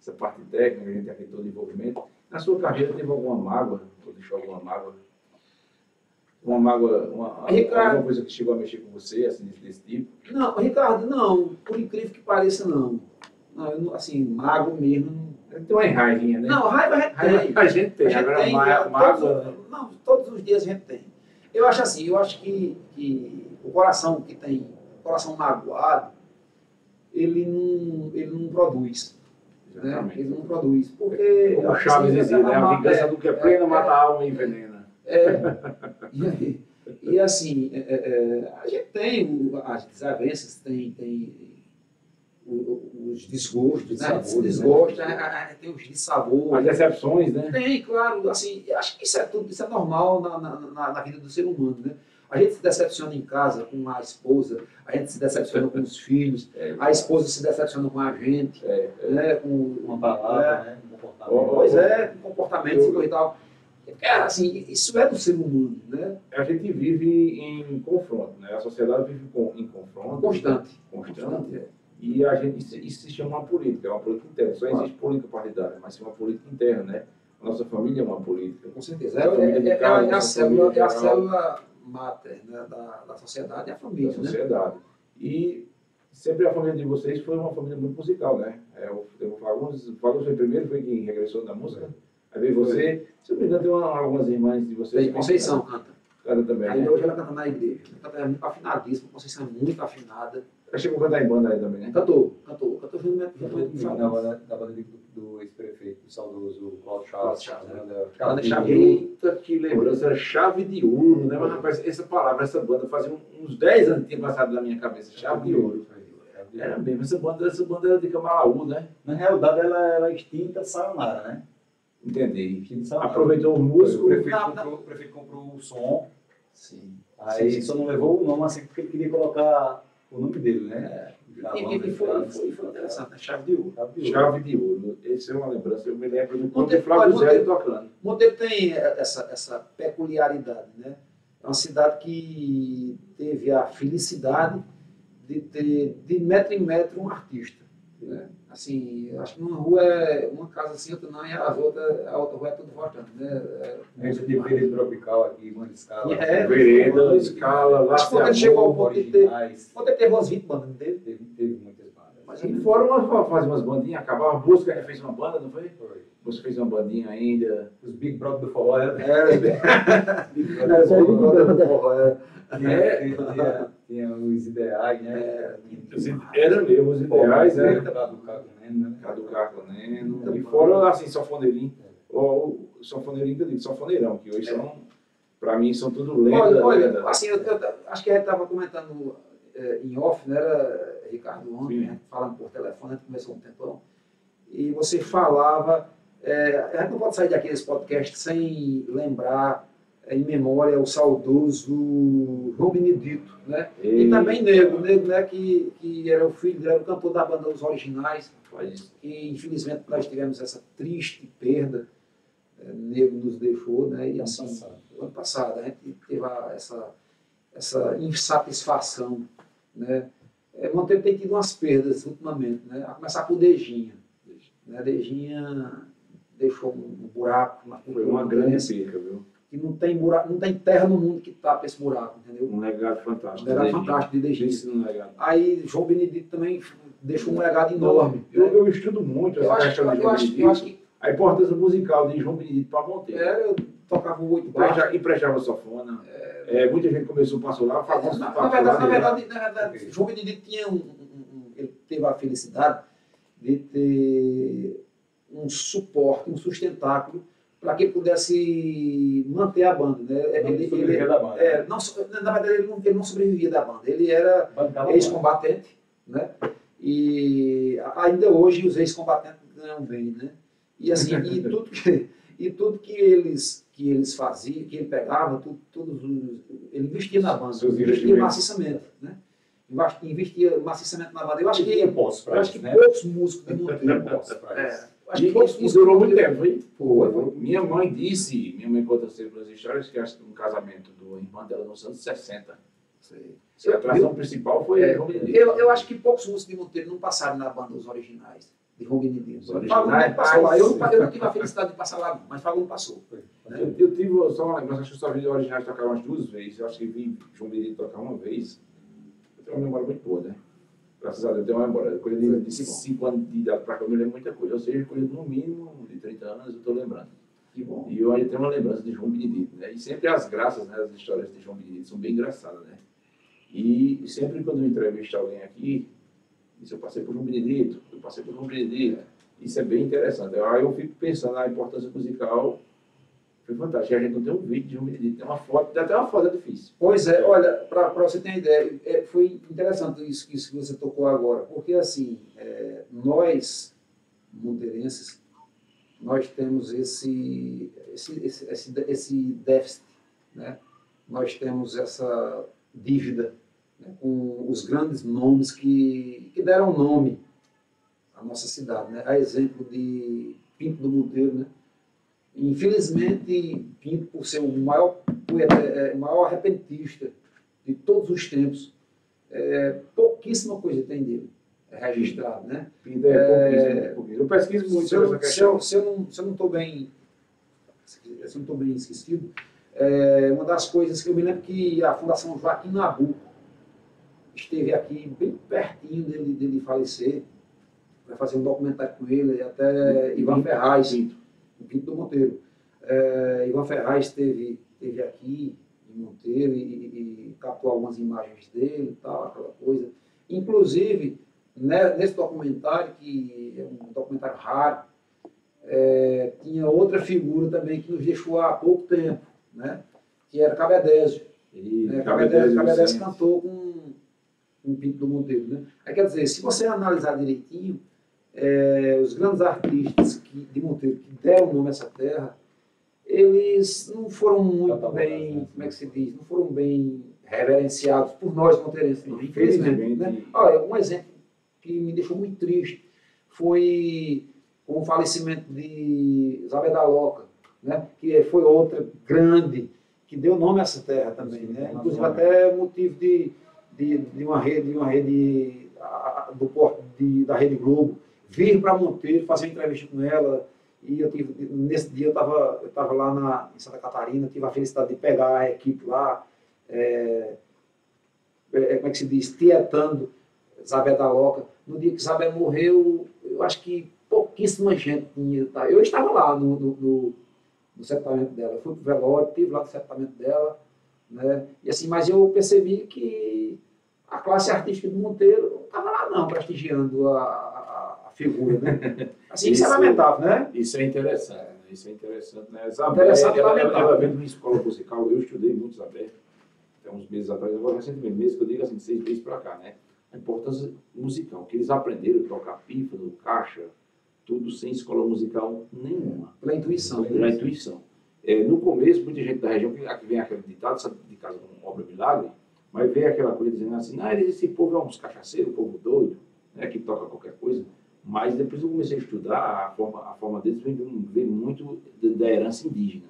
essa parte técnica, a gente tem aqui todo o envolvimento. Na sua carreira, teve alguma mágoa? Ou deixou alguma mágoa? Uma mágoa, alguma coisa que chegou a mexer com você, assim, desse tipo? Não, Ricardo, não. Por incrível que pareça, não. Não, assim, mágoa mesmo. Tem uma raivinha, né? Não, raiva A gente tem. Agora, mágoa... Não, todos os dias a gente tem. Eu acho assim, que o coração que tem, o coração magoado, ele não produz. Né? Ele não produz. Porque... Como Chaves dizia, né? A vingança do que é plena mata a alma e envenena. E assim, a gente tem as desavenças, tem os desgostos, né? Tem os dissabores. As decepções, né? Tem, claro. Assim, acho que isso é normal na vida do ser humano, né? A gente se decepciona em casa com a esposa, a gente se decepciona com os filhos, a esposa se decepciona com a gente, né? Com uma palavra, né? Um comportamento. Pois é, com comportamento e tal. Assim, isso é do ser humano, né? A gente vive em confronto, né? A sociedade vive em confronto. Constante. E isso se chama uma política, é uma política interna. Só existe política partidária, mas sim uma política interna, né? A nossa família é uma política. Com certeza. É a célula máter, né, da sociedade, é a família. Da sociedade. Né? E sempre a família de vocês foi uma família muito musical, né? O Fagundes foi primeiro, foi quem regressou da música. Aí veio você. Se eu não me engano, tem algumas irmãs de vocês. Conceição canta. Canta também. Ainda né? hoje ela canta na igreja. Ela canta muito afinadíssima, Conceição é muito afinada. Ela chegou a cantar em banda aí também, né? Cantou junto Na banda do ex-prefeito, do saudoso Cláudio Chaves. Ela Chaves. Eita, que lembrança, chave de ouro, né? Mas, rapaz, essa palavra, essa banda, fazia uns 10 anos que tinha passado na minha cabeça, chave de ouro. Era mesmo, essa banda era de Camalaú, né? Na realidade, ela era extinta sayonara, né? Entendi. Extinta sayonara. Aproveitou o músico. O prefeito comprou o som. Sim. Aí só não levou o nome assim porque ele queria colocar o nome dele, né? E foi interessante, né? Chave de ouro. Chave de ouro. Essa é uma lembrança. Eu me lembro do Conde Flávio Zé tocando. Monteiro tem essa peculiaridade, né? É uma cidade que teve a felicidade de ter de metro em metro um artista, né? Assim, acho que numa rua é uma casa assim, outra não, e a outra rua é tudo voltando, né? A gente tem Vereda Tropical aqui, uma escala. Vereda, escala, lá quando ele chegou ao ponto de ter umas 20 bandas, não teve? Teve muitas bandas. Mas aí foram fazer umas bandinhas, acabava a busca, ele fez uma banda, não foi? Foi. Você fez uma bandinha ainda. Os Big Brother do Forró Era os Big Brother do Forró. Tinha os ideais, né? Era mesmo, os ideais, né? Caducar com Neno, né? Caducar com Neno. E fora, assim, sanfoneirinho. Ou sanfoneirinho que eu digo, sanfoneirão, que hoje são, pra mim, são tudo lenda. Olha, assim, eu acho que a gente estava comentando em off, né? Era Ricardo ontem, né? Falando por telefone, a gente começou um tempão. e você falava, a gente não pode sair daqueles podcasts sem lembrar em memória o saudoso João Benedito, né? E também Nego, né, que era o filho, era o cantor da banda Os Originais, e infelizmente nós tivemos essa triste perda, Nego nos deixou, né? E assim, ano passado a gente teve essa insatisfação, né? Monteiro tem tido umas perdas ultimamente, né? A começar por Dejinha, né? Dejinha deixou um buraco na cultura. Foi uma grande perca, viu? Que não tem buraco, não tem terra no mundo que tapa esse buraco, entendeu? Um legado fantástico. Um legado fantástico de Dejinha. Um legado. Aí João Benedito também deixou um legado enorme. Eu estudo muito essa questão de João Benedito. A importância musical de João Benedito para Monteiro. Eu tocava o 8 baixo. Emprestava sanfona. Muita gente começou, passou lá. Na verdade, João Benedito tinha ele teve a felicidade de ter um suporte, um sustentáculo para que ele pudesse manter a banda. Né? Na verdade, ele não sobrevivia da banda. Ele era ex-combatente, né? E ainda hoje os ex-combatentes ganham bem, né? E assim, tudo que eles faziam, que ele pegava, ele investia na banda, investia maciçamente, né? Investia maciçamente na banda. Eu acho que poucos músicos de Monteiro. E durou muito tempo, foi? Minha mãe conta sempre as histórias que um casamento do irmão dela nos anos 60. A atração principal foi João Benedito. Eu acho que poucos músicos de Monteiro não passaram na banda Os Originais, de João Benedito. Eu não tive a felicidade de passar lá, mas Fagner passou. Eu tive só uma lembrança, acho que só vi Os Originais tocar umas 2 vezes. Eu acho que vi João Benedito tocar uma vez. Eu tenho uma memória muito boa, né? Graças a Deus, eu tenho uma memória. Coisa de 5 anos de idade para cá, eu me lembro muita coisa. Ou seja, coisa no mínimo de 30 anos, eu estou lembrando. Que bom. E eu ainda tenho uma lembrança de João Benedito, né? E sempre as graças, né? As histórias de João Benedito são bem engraçadas, né? E sempre quando eu entrevisto alguém aqui, diz, eu passei por João Benedito, Isso é bem interessante. Aí eu fico pensando na importância musical. Foi fantástico. A gente não tem um vídeo de João Benedito, tem uma foto, até uma foto é difícil. Pois é, olha, para você ter uma ideia, foi interessante isso que você tocou agora, porque assim, nós, monteirenses, nós temos esse déficit, né? Nós temos essa dívida, né, com os grandes nomes que deram nome à nossa cidade, né? A exemplo de Pinto do Monteiro, né? Infelizmente, Pinto, por ser o maior repentista de todos os tempos, pouquíssima coisa tem dele registrado, né? Pinto pouquíssimo. Eu pesquiso muito sobre essa questão. Se eu não estou bem esquecido, uma das coisas que eu me lembro que a Fundação Joaquim Nabuco esteve aqui bem pertinho dele falecer, para fazer um documentário com ele, até Ivan Ferraz, o Pinto do Monteiro. Ivan Ferraz esteve aqui em Monteiro e captou algumas imagens dele e tal, aquela coisa. Inclusive, nesse documentário, que é um documentário raro, tinha outra figura também que nos deixou há pouco tempo, né? Que era Cabedésio. Cabedésio cantou com um Pinto do Monteiro, né? Aí, quer dizer, se você analisar direitinho, os grandes artistas de Monteiro que deram nome a essa terra, eles não foram muito bem, como é que se diz, não foram bem reverenciados por nós monteirenses, infelizmente. Né? Olha, um exemplo que me deixou muito triste foi com o falecimento de Zabé da Loca, né? Que foi outra grande, que deu nome a essa terra também, né? Inclusive até motivo de uma rede do porto da Rede Globo vir para Monteiro fazer uma entrevista com ela. E nesse dia eu estava lá em Santa Catarina, tive a felicidade de pegar a equipe lá, como é que se diz, tietando Zabé da Loca. No dia que Zabé morreu, eu acho que pouquíssima gente tinha. Tá? Eu estava lá no sepultamento dela, eu fui para o velório, estive lá no sepultamento dela, né? E assim, mas eu percebi que a classe artística do Monteiro não estava lá não, prestigiando a figura, né? Assim, isso é lamentável, né? Isso é interessante, né? Isso é interessante, né? Zabé, ela vem de uma escola musical, eu estudei muito Zabé, até uns meses atrás, agora recentemente, meses que eu digo assim, 6 meses para cá, né? A importância musical, que eles aprenderam a tocar pífano, caixa, tudo sem escola musical nenhuma. Pela intuição. Pela intuição. No começo, muita gente da região, aqui vem aquele ditado, sabe, de casa com obra milagre, mas vem aquela coisa dizendo assim, esse povo é uns cachaceiros, um povo doido, né, que toca qualquer coisa. Mas depois eu comecei a estudar, a forma deles vem muito da herança indígena.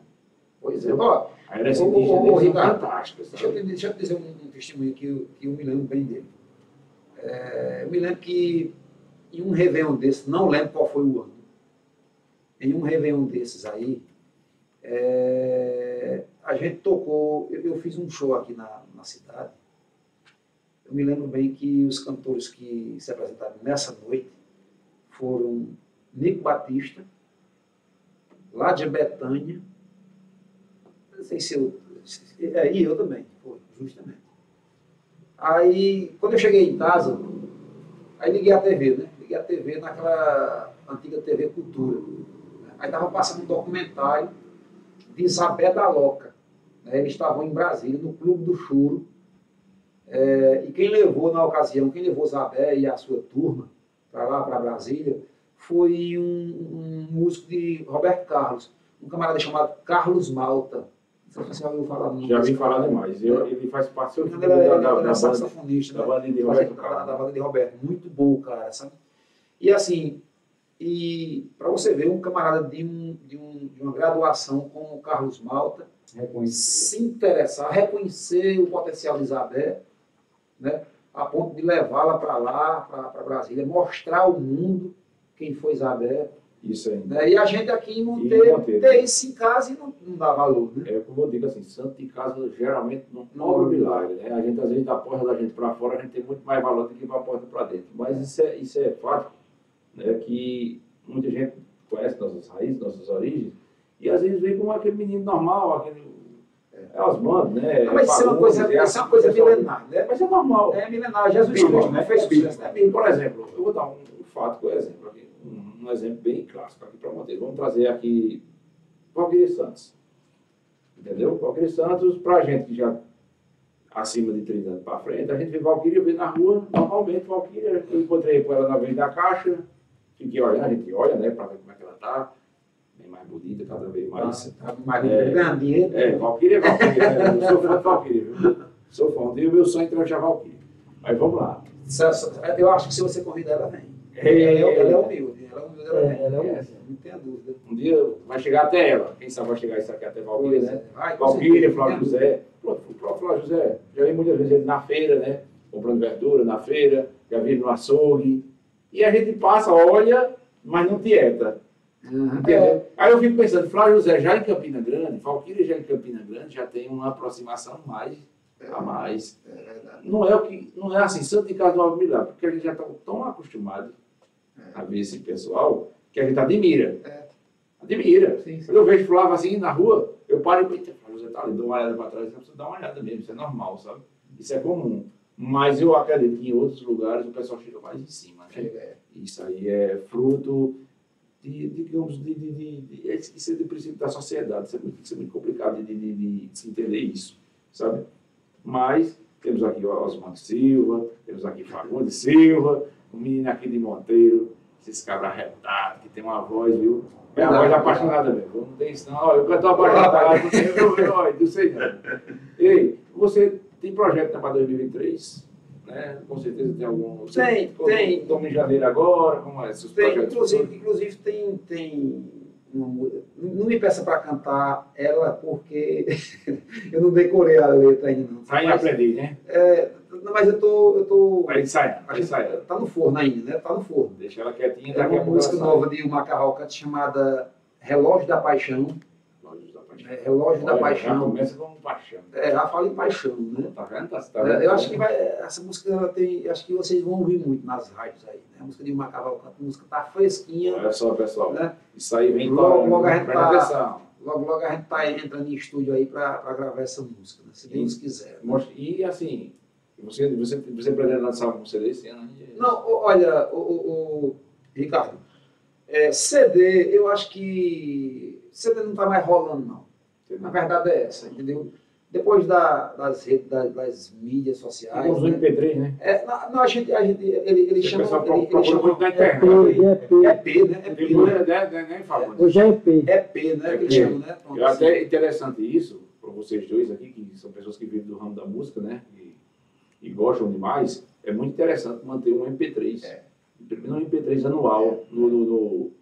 Pois é. Ó, a herança indígena deles é Ricardo, fantástica. deixa eu te dizer um testemunho que eu me lembro bem dele. Eu me lembro que em um Réveillon desses, não lembro qual foi o ano, em um Réveillon desses aí, a gente tocou, eu fiz um show aqui na cidade. Eu me lembro bem que os cantores que se apresentaram nessa noite foram Nico Batista, lá de Betânia, não sei se eu... e eu também, foi, justamente. Aí, quando eu cheguei em casa, aí liguei a TV, né? Liguei a TV naquela antiga TV Cultura. Aí estava passando um documentário de Isabel da Loca. Eles estavam em Brasília, no Clube do Choro. E quem levou, na ocasião, quem levou Isabel e a sua turma para lá, para Brasília, foi um músico de Roberto Carlos, um camarada chamado Carlos Malta. Não sei se você já ouviu falar do nome. Já vi falar demais. Ele faz parte da banda saxofonista, da banda de Roberto. Da banda de Roberto. Muito bom, cara, sabe? E assim, para você ver, um camarada de uma graduação como o Carlos Malta, se interessar, reconhecer o potencial de Isabel, né, a ponto de levá-la para lá, para Brasília, mostrar ao mundo quem foi Isabel. Isso aí. Né, e a gente aqui não ter isso em casa e não dá valor. Né? Como eu digo assim, santo de casa geralmente não obra milagre. Né? A gente, às vezes, da porta da gente para fora, a gente tem muito mais valor do que para a porta para dentro. Mas isso é fato, né, que muita gente conhece nossas raízes, nossas origens, e às vezes vem como aquele menino normal, aquele... Osmando, né? Não, mas isso é uma coisa milenar, né? Mas é normal. É milenar. Jesus Cristo não fez sucesso, né? Por exemplo, eu vou dar um fato, por exemplo, aqui, um exemplo bem clássico aqui para Monteiro. Vamos trazer aqui Valquíria Santos. Entendeu? Valquíria Santos, para a gente que já acima de 30 anos para frente, a gente vê Valquíria, vê na rua, normalmente Valquíria, eu encontrei com ela na vez da caixa, fiquei olhando, a gente olha, né, para ver como é que ela está. Mais bonita, cada vez mais. Ganhando dinheiro. Valquíria. Eu sou fã de Valquíria, viu? Sou fã. E o meu sonho é entrevistar Valquíria. Mas vamos lá. Eu acho que se você convidar, ela vem. Ela é humilde. Ela vem. Não tenha dúvida. Um dia vai chegar até ela. Quem sabe vai chegar isso aqui até Valquíria, né? Valquíria, Flávio José. O próprio Flávio José. Já vi muitas vezes ele na feira, né? Comprando verdura na feira. Já vi ele no açougue. E a gente passa, olha, mas não tieta. Aí eu fico pensando, Flávio José já em Campina Grande, Valquíria já em Campina Grande, já tem uma aproximação a mais. Não é assim, santo de casa não é milagre, porque a gente já está tão acostumado a ver esse pessoal que a gente admira. Admira. Sim. Quando eu vejo Flávio assim na rua, eu paro e penso, Flávio José tá ali, dou uma olhada para trás, eu preciso dar uma olhada mesmo, isso é normal, sabe? Isso é comum. Mas eu acredito que em outros lugares o pessoal chega mais em cima. Né? Isso aí é fruto isso é do princípio da sociedade, isso é muito complicado de se entender isso, sabe? Mas temos aqui o Osmando Silva, temos aqui Fagundes Silva, um menino aqui de Monteiro, esse cabra retado, que tem uma voz, viu? É a voz apaixonada mesmo, não tem isso não, eu canto apaixonado, não sei não. Ei, você tem projeto para 2023? Né? Com certeza tem algum... Tem. Estamos em janeiro agora, como é? Inclusive tem não me peça para cantar ela, porque eu não decorei a letra ainda não. Vai aprender, né? Mas eu tô... Vai ensaiar. Tá no forno ainda, né? Tá no forno. Deixa ela quietinha. É uma música nova de uma Carrocante chamada Relógio da Paixão. Relógio da Paixão. Começa com paixão. Já fala em paixão, né? Tá vendo? Tá vendo? Eu acho que essa música ela tem, acho que vocês vão ouvir muito nas rádios aí, né? A música de Macavalcante, a música tá fresquinha. Olha só, pessoal. Né? Isso aí vem logo a gente tá entrando em estúdio aí para gravar essa música, né? Se Deus quiser. E assim, você pretende lançar algum CD esse ano? Não, olha, Ricardo, CD, eu acho que CD não tá mais rolando, não. A verdade é essa, entendeu? depois das redes, das mídias sociais. Com os MP3, né? Não, ele chama. Ele chama muito na internet. EP, né? Nem fala. Hoje é EP. EP, né? Que eles chamam, né? Pronto, É até interessante isso, para vocês dois aqui, que são pessoas que vivem do ramo da música, né? E gostam demais. É muito interessante manter um MP3. Um MP3 anual no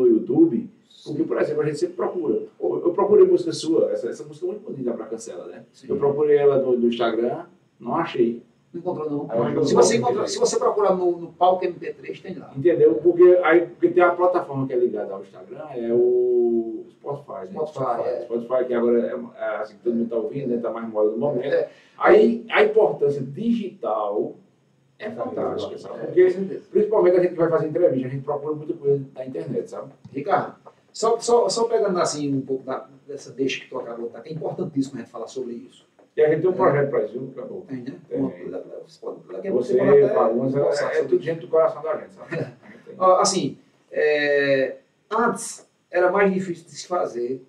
YouTube. Porque, por exemplo, a gente sempre procura. Eu procurei música sua, essa música é muito bonita para Cancela, né? Sim. Eu procurei ela no Instagram, não achei. Não encontrou, não. Não, Se você procurar no palco MP3, tem lá. Entendeu? Porque tem a plataforma que é ligada ao Instagram, é o Spotify, né? Spotify, que agora é assim, todo mundo está ouvindo, né? Está mais moda no momento. Aí a importância digital é fantástica, sabe? Porque, principalmente a gente que vai fazer entrevista, a gente procura muita coisa na internet, sabe? Ricardo, só pegando assim um pouco dessa deixa que tu acabou de dar, que é importantíssimo a gente falar sobre isso. E a gente tem um projeto para isso, acabou. Tem, né? Você, Fagundes, é tudo gente do coração da gente, sabe? Assim, antes era mais difícil de se fazer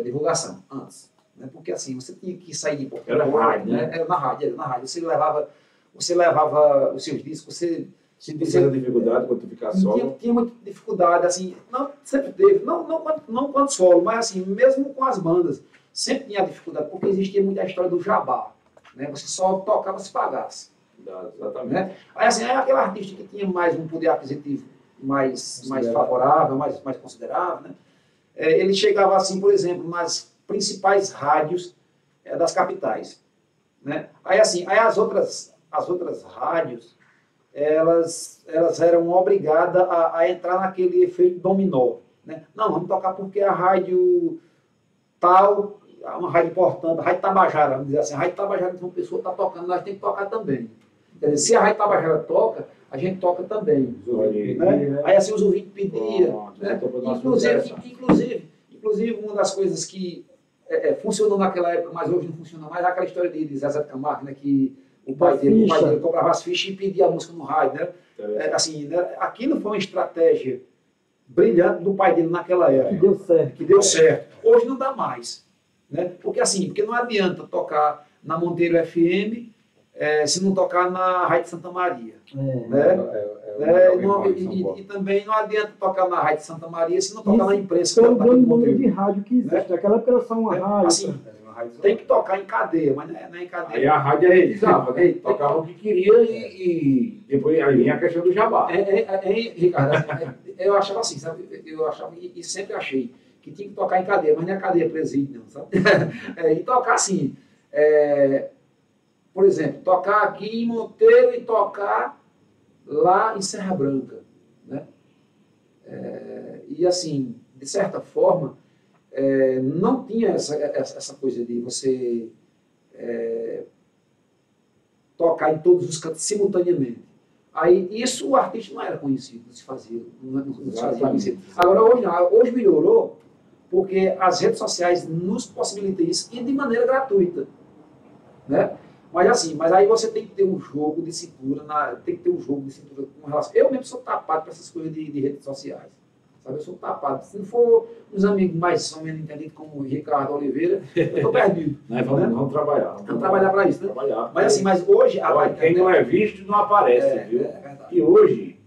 divulgação, antes. Né? Porque assim, você tinha que sair de Portugal. Era rádio, né? Era na rádio. Você levava os seus discos, você tinha dificuldade quando tu ficar solo? Tinha muita dificuldade, assim, não, sempre teve, não quanto solo, mas assim, mesmo com as bandas, sempre tinha dificuldade, porque existia muita história do jabá, né? Você só tocava se pagasse. Exatamente. Né? Aí assim, aquele artista que tinha mais um poder aquisitivo mais favorável, mais considerável, né? Ele chegava assim, por exemplo, nas principais rádios das capitais. Né? Aí as outras rádios, elas eram obrigadas a entrar naquele efeito dominó. Né? Não, vamos tocar porque a rádio tal, uma rádio importante, a Rádio Tabajara, vamos dizer assim, a Rádio Tabajara de uma pessoa está tocando, nós temos que tocar também. Quer dizer, se a Rádio Tabajara toca, a gente toca também. Né? Aí assim os ouvintes pediam. Né? Inclusive, uma das coisas que funcionou naquela época, mas hoje não funciona mais, é aquela história de Zezé de Camargo, né, que o pai dele comprava as fichas e pedia a música no rádio. Né? Né? Aquilo foi uma estratégia brilhante do pai dele naquela época. Que deu certo. Hoje não dá mais. Né? Porque não adianta tocar na Monteiro FM se não tocar na Rádio Santa Maria. E também não adianta tocar na Rádio Santa Maria se não tocar na imprensa. Pelo grande número de rádio que existe. Naquela época era só uma rádio. Assim, tem que tocar em cadeia, mas não é em cadeia. Aí a rádio realizava, né? Tocava o que queria e depois aí vinha a questão do jabá. Ricardo, eu achava assim, sabe? Eu achava, e sempre achei, que tinha que tocar em cadeia, mas não é cadeia presídio, não, sabe? E tocar assim, por exemplo, tocar aqui em Monteiro e tocar lá em Serra Branca, né? E assim, de certa forma, não tinha essa coisa de você tocar em todos os cantos simultaneamente. Aí isso o artista não era conhecido, não se fazia conhecido. Agora hoje melhorou, porque as redes sociais nos possibilitam isso e de maneira gratuita, né? Mas aí você tem que ter um jogo de cintura, com relação. Eu mesmo sou tapado para essas coisas de redes sociais. Sabe? Eu sou tapado. Se não for uns amigos mais ou menos entendidos como o Ricardo Oliveira, eu estou perdido. Vamos trabalhar. Vamos trabalhar para isso, né? Trabalhar. Mas hoje... Quem não é visto não aparece, viu? E hoje,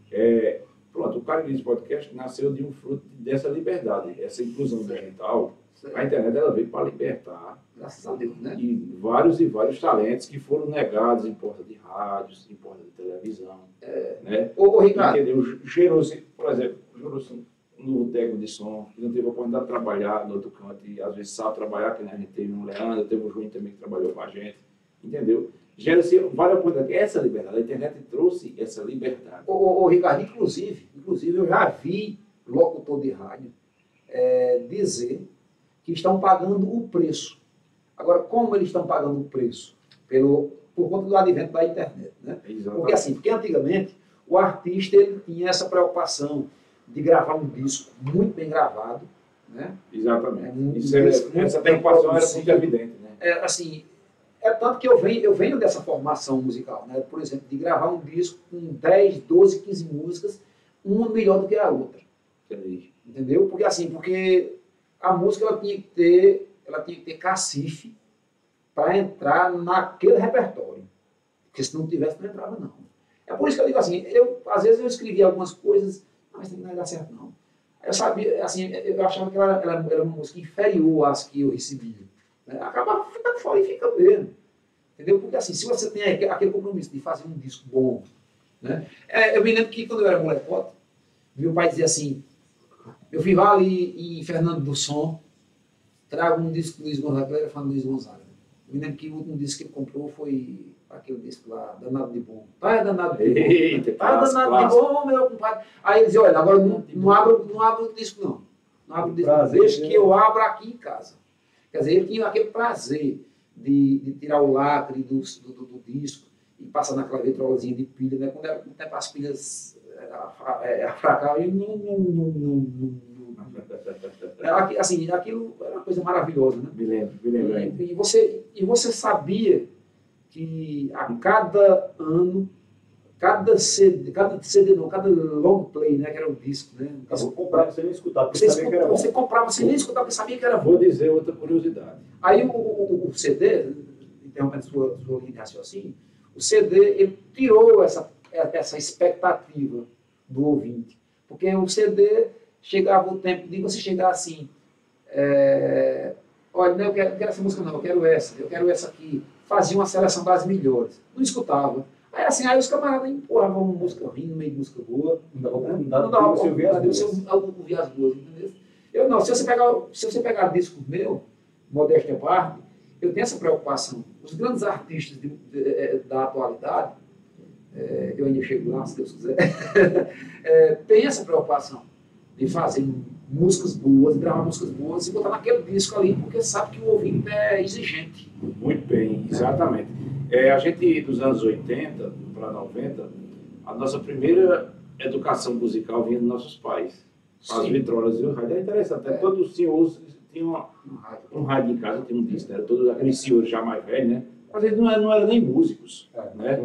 pronto, o Caririense Podcast nasceu de um fruto dessa liberdade, essa inclusão digital. A internet ela veio para libertar. Graças a Deus, né? E vários talentos que foram negados em porta de rádios, em porta de televisão. Né? Ô Ricardo. Gerou-se, por exemplo, um novo técnico de som, que não teve a oportunidade de trabalhar no outro canto, e às vezes sabe trabalhar, que né, a gente teve um Leandro, teve o Juninho também que trabalhou com a gente, entendeu? Gera-se várias oportunidades. Essa liberdade, a internet trouxe essa liberdade. Ô Ricardo, inclusive eu já vi locutor de rádio dizer que estão pagando o preço. Agora, como eles estão pagando o preço? Por conta do advento da internet, né? Porque antigamente o artista ele tinha essa preocupação de gravar um disco muito bem gravado, né? Exatamente. Essa preocupação era muito evidente, né? Tanto que eu venho dessa formação musical, né? Por exemplo, de gravar um disco com 10, 12, 15 músicas, uma melhor do que a outra. Entendeu? Porque a música ela tinha que ter ela tinha que ter cacife para entrar naquele repertório. Porque se não tivesse, não entrava, não. É por isso que eu digo assim, às vezes eu escrevia algumas coisas, mas não ia dar certo, não. Eu sabia, assim, eu achava que ela era uma música inferior às que eu recebia. Né? Acaba ficando fora e fica mesmo. Entendeu? Porque assim, se você tem aquele compromisso de fazer um disco bom, né? Eu me lembro que quando eu era molecote, meu pai dizia assim, meu filho, vai ali em Fernando do Som, traga um disco do Luiz Gonzaga, ele era fã do Luiz Gonzaga. Eu me lembro que o último disco que ele comprou foi aquele disco lá, Danado de Bom. Tá, é Danado de Bom. Eita, Tá Danado de Bom, meu compadre. Aí ele dizia, olha, agora não abro o disco não. Não abro o disco não. Deixa que eu abro aqui em casa. Quer dizer, ele tinha aquele prazer de tirar o lacre do disco e passar naquela vitrolazinha de pilha, né? Quando era tempo as pilhas fracavam, e assim, aquilo era uma coisa maravilhosa, né? Me lembro ainda. E você sabia que a cada ano, cada long play, né, que era o disco, né? Você comprava sem nem escutar, porque Você sabia que era bom. você comprava sem nem escutar, porque sabia que era bom. Vou dizer outra curiosidade. Aí o CD, interrompendo sua linha de raciocínio, o CD ele tirou essa expectativa do ouvinte. Porque o CD chegava o tempo de você chegar assim, olha, não, eu quero essa música não, eu quero essa aqui. Fazia uma seleção das melhores. Não escutava. Aí assim, aí os camaradas empurravam uma música ruim no meio de música boa. Não dava pra você ouvir as duas. ouvir as duas, entendeu? Eu não, se você pegar disco meu, modéstia à parte, eu tenho essa preocupação. Os grandes artistas da atualidade, eu ainda chego lá, se Deus quiser, tem essa preocupação de fazer músicas boas, de gravar músicas boas e botar naquele disco ali, porque sabe que o ouvinte é exigente. Muito bem, exatamente. A gente, dos anos 80 para 90, a nossa primeira educação musical vinha dos nossos pais. As vitrolas e o rádio. Era interessante, até todos os senhores tinham um rádio em casa, tinha um disco, né? Todos aqueles senhores já mais velhos, né? Às vezes não eram nem músicos, né?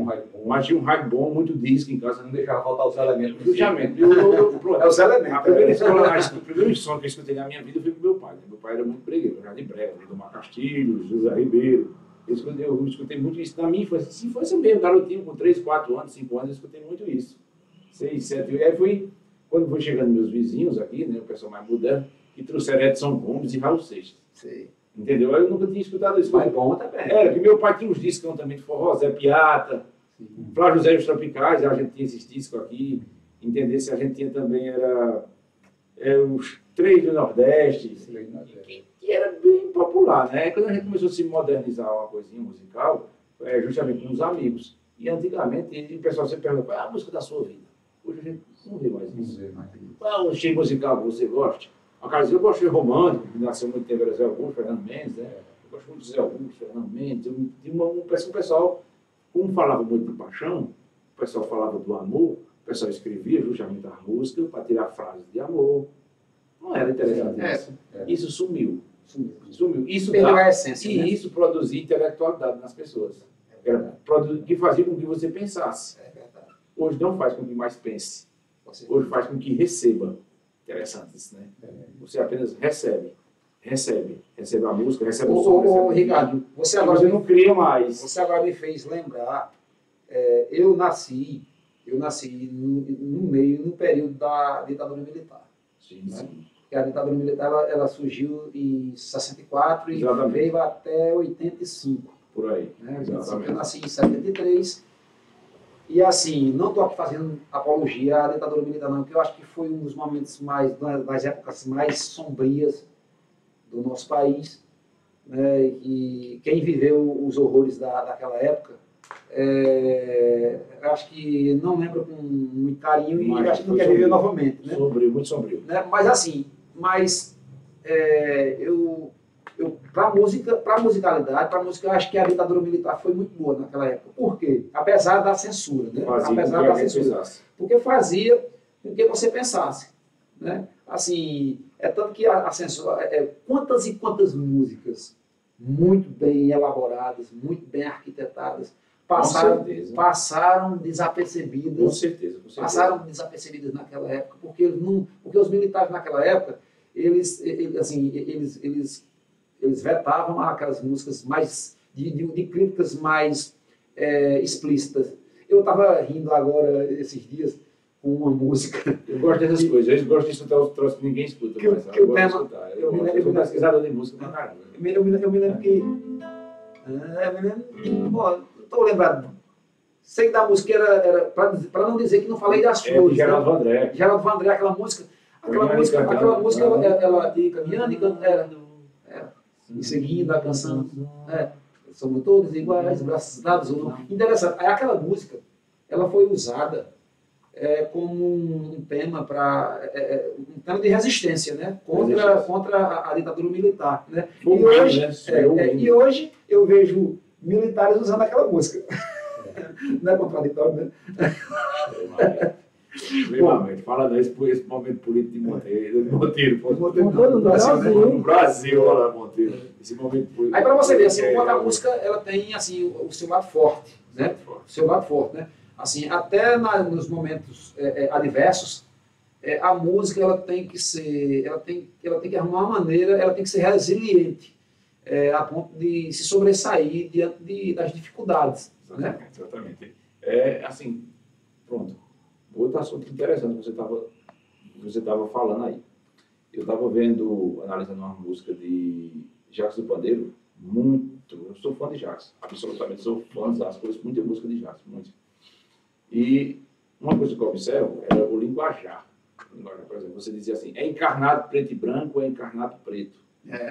Mas tinha um rádio bom, muito disco em casa, não deixava faltar os elementos. Justamente. Os elementos. A primeira escola, o primeiro som que eu escutei na minha vida foi com meu pai. Meu pai era muito bregueiro, já de brega, do Mar Castilho, José Ribeiro. Eu escutei muito isso na minha infância. Se fosse mesmo, garotinho com 3, 4 anos, 5 anos, eu escutei muito isso. 6, 7, 8. Aí fui, quando fui chegando meus vizinhos aqui, né, o pessoal mais moderno, que trouxeram Edson Gomes e Raul Seixas. Sim. Entendeu? Eu nunca tinha escutado isso. Mas bom também. Era, que meu pai tinha uns discos também de forró, Zé Piata, Flávio José e os Tropicais, a gente tinha esses discos aqui. Entendeu? Se a gente tinha também, os Três do Nordeste, que era bem popular, né? Quando a gente começou a se modernizar uma coisinha musical, justamente com os amigos. E antigamente, o pessoal sempre perguntava, qual é a música da sua vida? Hoje a gente não vê mais isso. Qual é o estilo musical que você gosta? Eu gosto de romântico, que nasceu muito tempo, Zé Augusto, Fernando Mendes, né? Eu gosto muito de Zé Augusto, Fernando Mendes. O pessoal, como falava muito de paixão, o pessoal falava do amor, o pessoal escrevia justamente a música para tirar frases de amor. Não era interessante isso. Isso sumiu. Isso perdeu a essência, e né? Isso produzia intelectualidade nas pessoas. Que fazia com que você pensasse. É verdade. Hoje não faz com que mais pense. Hoje faz com que receba. Interessante isso, né? Você apenas recebe a música, recebe o som. Ricardo, você não cria mais. Você agora me fez lembrar, eu nasci no período da ditadura militar. Sim, né? sim. Porque a ditadura militar ela surgiu em 64 e Exatamente. veio até 85. Por aí. Né? Exatamente. Eu nasci em 73. E assim, não estou aqui fazendo apologia à ditadura militar, não, porque eu acho que foi um dos momentos das épocas mais sombrias do nosso país. Né? E quem viveu os horrores daquela época, eu acho que não lembra com muito carinho e acho que não quer viver novamente. Né? Sombrio, muito sombrio. Né? Mas assim, para a musicalidade, eu acho que a ditadura militar foi muito boa naquela época. Por quê? Apesar da censura, né? Porque fazia com que você pensasse. Né? Assim, tanto que a censura, quantas e quantas músicas muito bem elaboradas, muito bem arquitetadas, passaram desapercebidas. Com certeza. Passaram desapercebidas naquela época, porque os militares naquela época, eles eles vetavam aquelas músicas mais de críticas mais explícitas. Eu estava rindo agora, esses dias, com uma música. Eu gosto dessas coisas, eles gostam de escutar os troços que ninguém escuta. Que o tema. Eu sou pesquisador de música pra caramba. Eu me lembro que. Bom, não estou lembrado. Sei que da música era para não dizer que não falei das flores. Geraldo Vandré. Geraldo Vandré, aquela música, ela ia caminhando e cantando. E seguindo a canção. Somos todos iguais, braços dados ou não. Interessante. Aí aquela música, ela foi usada como um tema um tema de resistência, né? Contra a ditadura militar, né? E hoje eu vejo militares usando aquela música. Não é contraditório, né? Extremamente. Fala desse momento político de Monteiro. No Brasil, olha lá, Monteiro. Esse momento político. Aí para você ver, assim, a música ela tem assim, o seu lado forte, né? O seu lado forte, né? Assim, até nos momentos adversos, a música ela tem que ser, ela tem que arrumar uma maneira, ela tem que ser resiliente, a ponto de se sobressair diante das dificuldades. Exatamente, né? Exatamente. Assim, pronto. Outro assunto interessante que você estava falando aí. Eu estava analisando uma música de Jacques do Pandeiro, eu sou fã de Jacques, absolutamente sou fã das coisas, muita música de Jacques, muito. E uma coisa que eu observo é o linguajar. Por exemplo, você dizia assim, é encarnado preto e branco ou é encarnado preto?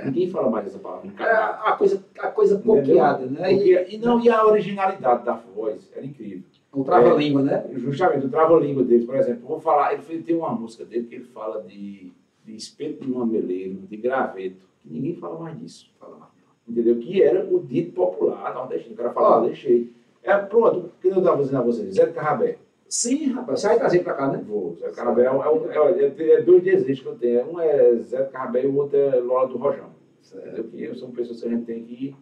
Ninguém fala mais essa palavra, encarnado. A coisa copiada, né? E a originalidade da voz era incrível. O trava-língua, né? Justamente, o trava-língua dele, por exemplo. Vou falar, ele tem uma música dele que ele fala de espeto de mameleiro, de graveto. Ninguém fala mais disso. Entendeu? Que era o dito popular nordestino. O cara falava desse jeito. Pronto, o que eu estava dizendo a vocês? Zé de Carrabé. Sim, rapaz. Você vai trazer para cá, né? Vou. Zé de Carrabé é dois desejos que eu tenho. Um é Zé de Carrabé e o outro é Lola do Rojão. Entendeu? Que são pessoas que a gente tem que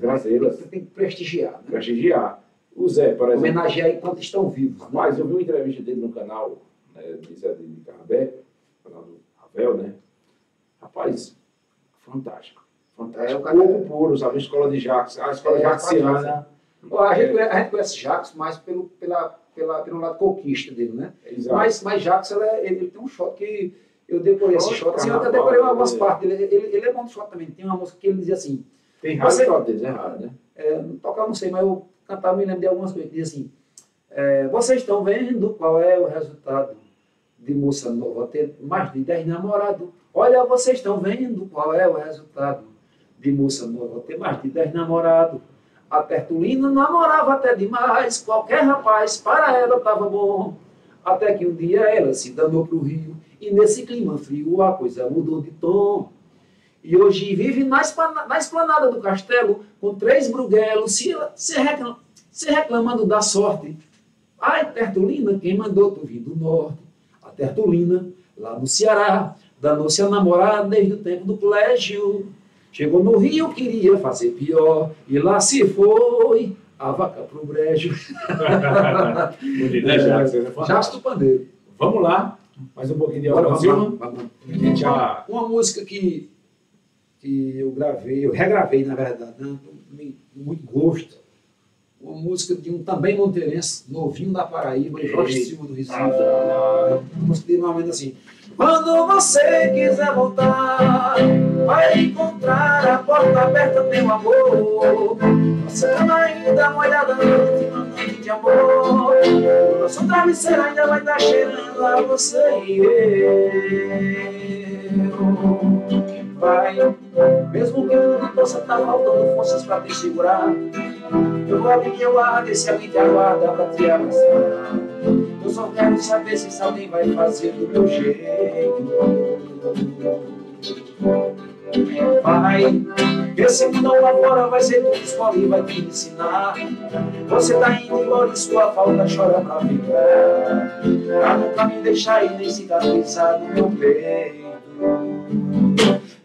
trazê-las. Tem que prestigiar. Né? Prestigiar. O Zé, por exemplo. Homenagear enquanto estão vivos. Mas eu vi uma entrevista dele no canal, né, de Zé de Carrabé, canal do Ravel, né? Rapaz, fantástico. Fantástico. Pouco puro, sabe? A escola de Jacques, a escola jaxiana. A gente conhece Jacques mais pelo lado conquista dele, né? Exato. Mas Jacques, ele tem um shot que eu decorei esse shot. Assim, eu até decorei algumas partes dele. Ele é bom de shot também. Tem uma música que ele dizia assim. Tem raro shot deles, é raro, né? Tocar eu não sei, mas eu cantar, me lembro de algumas coisas que diz assim, vocês estão vendo qual é o resultado de moça nova ter mais de 10 namorados? Olha, vocês estão vendo qual é o resultado de moça nova ter mais de 10 namorados? A Tertulina namorava até demais, qualquer rapaz para ela estava bom. Até que um dia ela se danou pro Rio e nesse clima frio a coisa mudou de tom. E hoje vive na esplanada do castelo, com 3 bruguelos, se reclamando da sorte. Ai, Tertulina, quem mandou tu vir do norte? A Tertulina, lá no Ceará, danou-se a namorar desde o tempo do colégio. Chegou no Rio, queria fazer pior, e lá se foi a vaca pro brejo. Bonito, né, Jacques? Jacques do Pandeiro. Vamos lá, mais um pouquinho de Aldo Silva. Uma música que eu regravei, na verdade, né? Com muito gosto. Uma música de um também monteirense, novinho da Paraíba, Jorge Silva do Recife. Uma música de uma maneira assim. Quando você quiser voltar, vai encontrar a porta aberta, meu amor. Nossa cama ainda molhada na última noite de amor. O nosso travesseiro ainda vai estar cheirando a você e eu. Vai, mesmo que tudo possa estar faltando forças pra te segurar, eu vou abrir minha guarda, esse alguém te aguarda pra te abraçar. Eu só quero saber se alguém vai fazer do meu jeito. Vai, esse mundo lá fora vai ser tua escola e vai te ensinar. Você tá indo embora e sua falta chora pra ficar, pra nunca me deixar e nem cicatrizar no meu peito.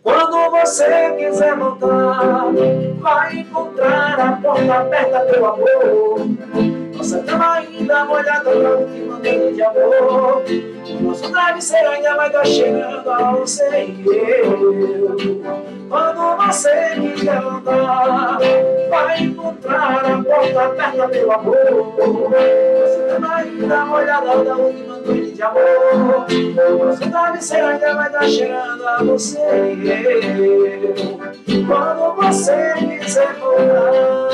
Quando você quiser voltar, vai encontrar a porta aberta, meu amor. Nossa cama ainda molhada na última noite de amor. Nosso travesseiro ainda vai estar cheirando a você e eu. Quando você quiser andar, vai encontrar a porta aberta, meu amor. Você vai dar uma olhada da última noite de amor. Nosso travesseiro ainda vai estar cheirando a você e eu. Quando você quiser voltar.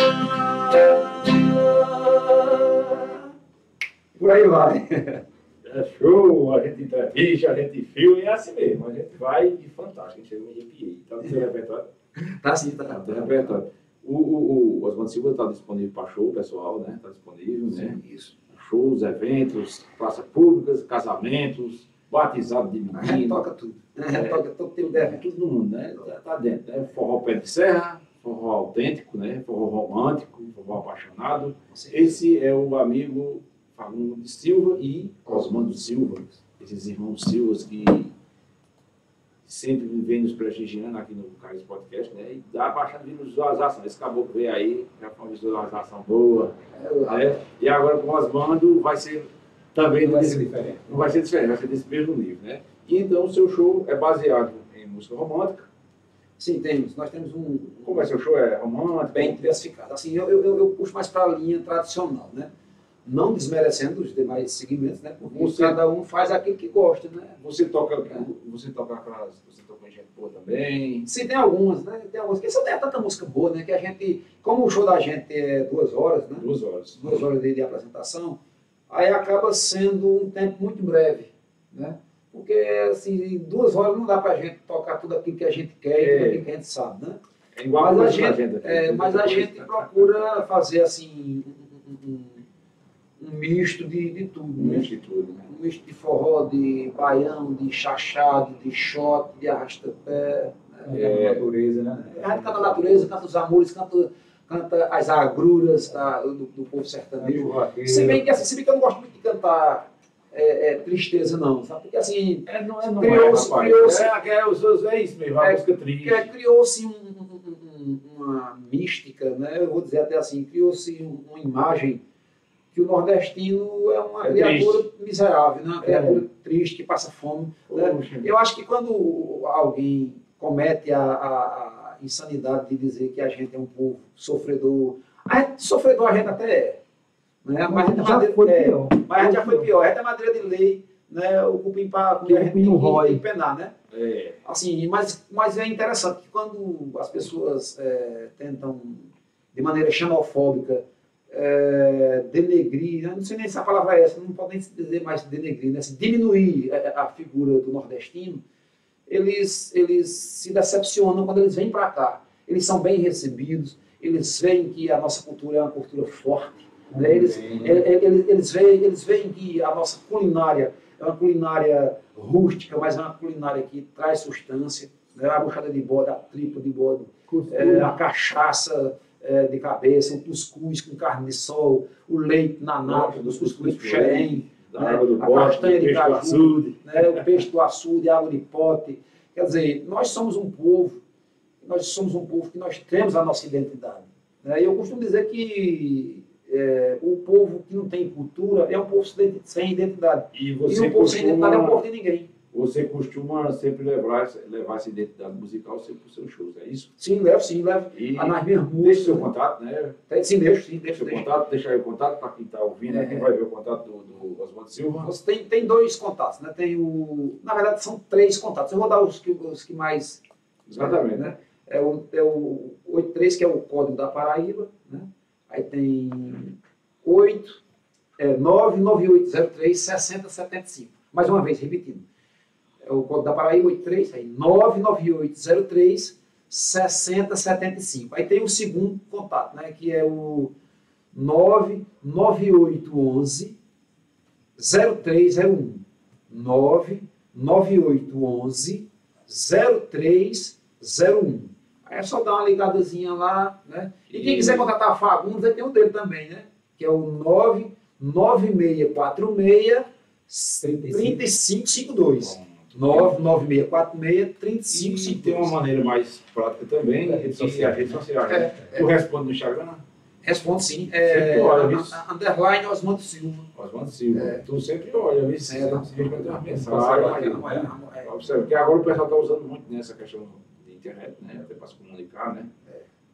Por aí vai. É show, a gente entrevista, a gente filma e é assim mesmo. A gente vai e fantástico. A gente me arrepiei. Tá no seu repertório? Tá sim, tá. Tá no seu repertório. O Oswaldo Silva está disponível para show, pessoal, né? Está disponível, né? Isso. Shows, eventos, praças públicas, casamentos, batizado de A gente menino. toca tudo. A gente toca todo tipo de evento. Tudo no mundo, né? Tá dentro, né? Forró pé de serra, forró autêntico, né? Forró romântico, forró apaixonado. Esse é o amigo Fagundo Silva e Osmando Silva, esses irmãos Silvas que sempre vem nos prestigiando aqui no Caris Podcast, né? E dá bastante visualização. Esse caboclo veio aí, já foi uma visualização boa, né? E agora com o Osmando vai ser também Não vai ser diferente. Não vai ser diferente, vai ser desse mesmo nível, né? E então o seu show é baseado em música romântica. Sim, temos. Nós temos um. Como é seu show? É romântico? Bem diversificado. Assim, eu puxo mais para a linha tradicional, né? Não desmerecendo os demais segmentos, né? Porque cada um faz aquilo que gosta, né? Você toca aquelas. Você toca em gente boa também. Sim, tem algumas, né? Tem algumas. Porque é tanta música boa, né? Que a gente. Como o show da gente é 2 horas, né? 2 horas. 2 horas de apresentação, aí acaba sendo um tempo muito breve, né? Porque, assim, em 2 horas não dá pra gente tocar tudo aquilo que a gente quer e tudo aquilo que a gente sabe, né? É igual Mas a gente procura fazer, assim, um misto de tudo, né? Misto de tudo, né? Um misto de forró, de baião, de chachado, de shot, de arrasta-pé. É a natureza, né? A gente canta a natureza, canta os amores, canta as agruras do povo sertanejo. Se bem que eu não gosto muito de cantar tristeza, não, sabe? Porque assim, criou-se isso mesmo, a música triste. Criou-se uma mística, né? Eu vou dizer até assim, criou-se uma imagem que o nordestino é uma criatura miserável, né? Uma criatura triste, que passa fome. Né? Eu acho que quando alguém comete a insanidade de dizer que a gente é um povo sofredor, sofredor a gente até é. Né? Mas a gente já foi pior. A gente é madeira de lei, né? O cupim para comer a gente tem que penar, né? Assim, mas é interessante que quando as pessoas tentam, de maneira xenofóbica, denegrir, eu não sei nem se a palavra é essa, não pode nem dizer mais denegrir, né? Se diminuir a figura do nordestino, eles se decepcionam quando eles vêm para cá. Eles são bem recebidos, eles veem que a nossa cultura é uma cultura forte, né? Eles veem que a nossa culinária é uma culinária rústica, mas é uma culinária que traz substância, né? A buchada de bode, a tripa de bode, a cachaça de cabeça, o cuscuz com carne de sol, o leite na nata, dos cuscuz com xerém, né? A castanha de caju, né? O peixe do açude, água de pote. Quer dizer, nós somos um povo que nós temos a nossa identidade. Né? Eu costumo dizer que o povo que não tem cultura é um povo sem identidade. E o povo sem identidade é um povo de ninguém. Você costuma sempre levar essa identidade musical sempre para os seus shows, é isso? Sim, levo. E nas minhas músicas. Deixa o seu contato, né? Sim, deixa. Deixa aí o contato para quem está ouvindo, quem vai ver o contato do Oswaldo Silva. Você tem 2 contatos, né? Na verdade, são 3 contatos. Eu vou dar os que mais... Exatamente. Né? É o 83, que é o código da Paraíba, né? Aí tem 99803 6075. Mais uma vez, repetindo. É o código da Paraíba, 83, aí 99803 6075. Aí tem o segundo contato, né? Que é o 99811 0301. 99811 0301. Aí é só dar uma ligadazinha lá, né? E quem quiser contratar a Fagundes, aí tem o dele também, né? Que é o 99646 3552. 99646 3552. E tem uma maneira mais prática também, a rede social. Tu responde no Instagram? Respondo sim. Sempre olha, viu? Underline Osmando Silva. Osmando Silva. Tu sempre olha, viu? Sempre. Sempre vai ter uma mensagem. Amanhã. Observe que agora o pessoal está usando muito nessa questão de internet, né? Até para se comunicar, né?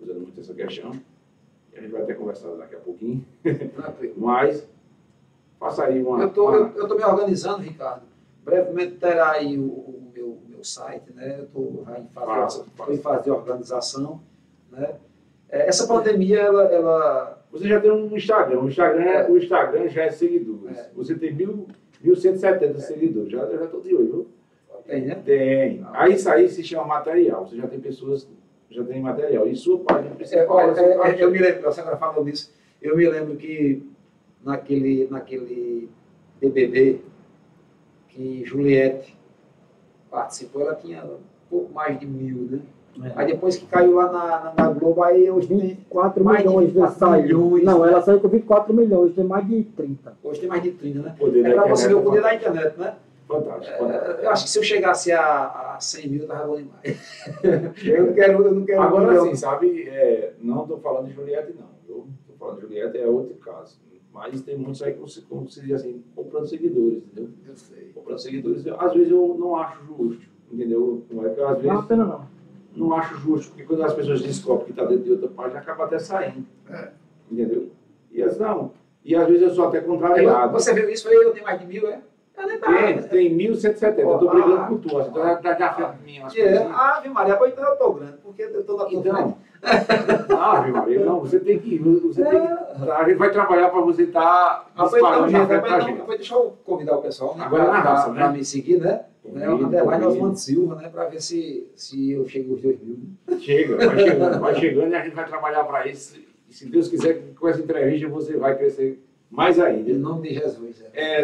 Usando muito essa questão. E a gente vai até conversar daqui a pouquinho. Mas, faça aí uma... Eu tô me organizando, Ricardo. Brevemente terá aí o meu site, né? Eu estou em fase de organização, né? Essa pandemia, ela... Você já tem um Instagram. O Instagram já é seguidores. Você tem 1.170 seguidores. Já estou de olho, viu? Tem, né? Tem. Aí isso aí se chama material. Você já tem pessoas, já tem material. E sua página principal... Eu me lembro, você agora falou disso, eu me lembro que naquele BBB que Juliette participou, ela tinha um pouco mais de 1.000, né? Aí depois que caiu lá na Globo, aí hoje tem 24 mais de milhões 24 milhões. Não, né? ela saiu com 24 milhões, tem mais de 30. Hoje tem mais de 30, né? Poder da É para você ver o internet, poder da internet, né? Fantástico. Eu acho que se eu chegasse a 100 mil, tava bom demais. eu não quero Agora milhão. sim, sabe, não estou falando de Juliette, não. Eu estou falando de Juliette, é outro caso. Mas tem muitos aí que você, como se diz assim, comprando seguidores, entendeu? Eu sei. Comprando seguidores, às vezes eu não acho justo, entendeu? Não é que às Não vezes vale a pena não. não acho justo, porque quando as pessoas descobrem que está dentro de outra página, acaba até saindo. Entendeu? E às vezes eu sou até contrariado. Você viu isso? Eu tenho mais de 1.000, é? Eu nem tava. Tem 1.170, eu estou brigando com tu, assim, então já está frente de mim. Umas coisinhas. Ave Maria, pois então eu estou grande, porque eu estou na tua frente. Então, Ave Maria, não, você tem que a gente vai trabalhar para você estar disparando na frente da gente. Deixa eu convidar o pessoal, né, Agora na raça, para né? me seguir, né? Convido, Underline convido. Osmando Silva, né? Para ver se eu chego aos 2.000. Chega, vai chegando e a gente vai trabalhar para isso. E se Deus quiser, com essa entrevista você vai crescer mais ainda. Em nome de Jesus.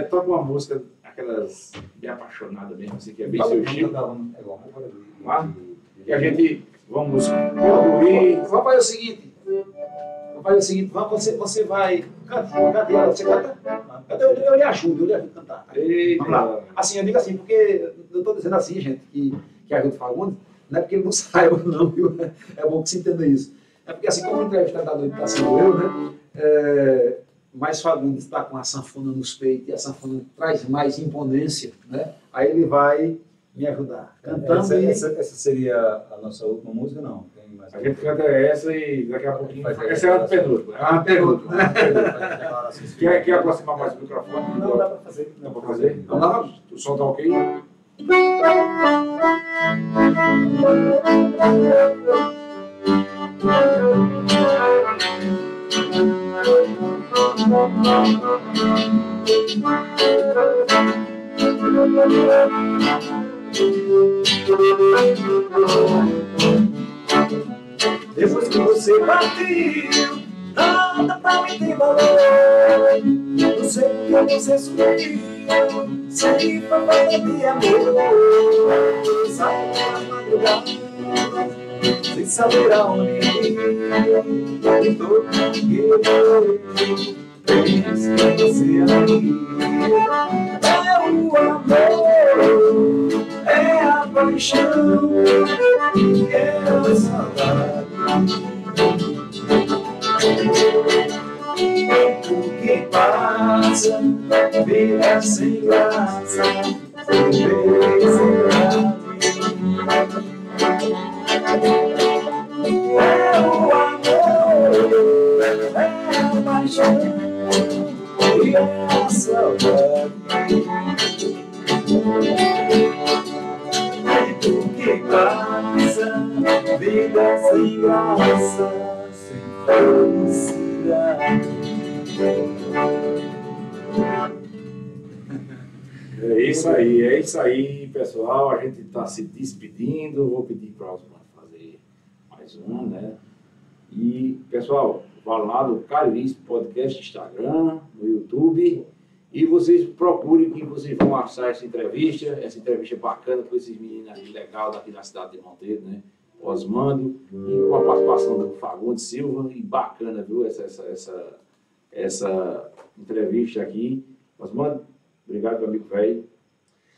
Toca uma música, aquelas bem apaixonadas mesmo, assim, que é bem seu estilo. Lá, que a gente vamos concluir. Vamos fazer o seguinte. Você vai. Você canta? Eu lhe ajudo a cantar. Eita. Vamos lá. Assim, eu digo assim, porque eu estou dizendo assim, gente, que ajuda o Fagundes, não é porque ele não saiba, não, viu? É bom que se entenda isso. É porque assim, como o entrevistador está sendo eu, né? Mas Fagundes está com a sanfona nos peitos e a sanfona traz mais imponência, né? Aí ele vai me ajudar. Cantando Essa seria a nossa última música, não? Tem mais A gente canta essa e daqui a pouquinho. Essa é a penúltima. a pergunta. Quer aproximar mais o microfone? Não, dá para fazer. Dá para fazer? Vamos lá. O som tá ok? Depois que você partiu, nada pra mim tem valor. Não sei por que você sumiu, sem falta de amor. Saio pelas madrugadas, sem saber aonde ir. E todo mundo pensa que você é aí. É o amor, é a paixão, é a saudade. Tempo que passa, vida sem graça, sem felicidade. É o amor, é a paixão e a saudade. Tempo que passa, vida sem graça, sem felicidade. É isso aí, pessoal. A gente está se despedindo. Vou pedir para o Osmar fazer mais um, né? E, pessoal, vá lá no Cariri's Podcast Instagram, no YouTube. E vocês procurem que vocês vão achar essa entrevista bacana com esses meninos ali, legal daqui da cidade de Monteiro, né? Osmando, e com a participação do Fagundes Silva, e bacana, viu, essa entrevista aqui. Osmando, obrigado, meu amigo velho.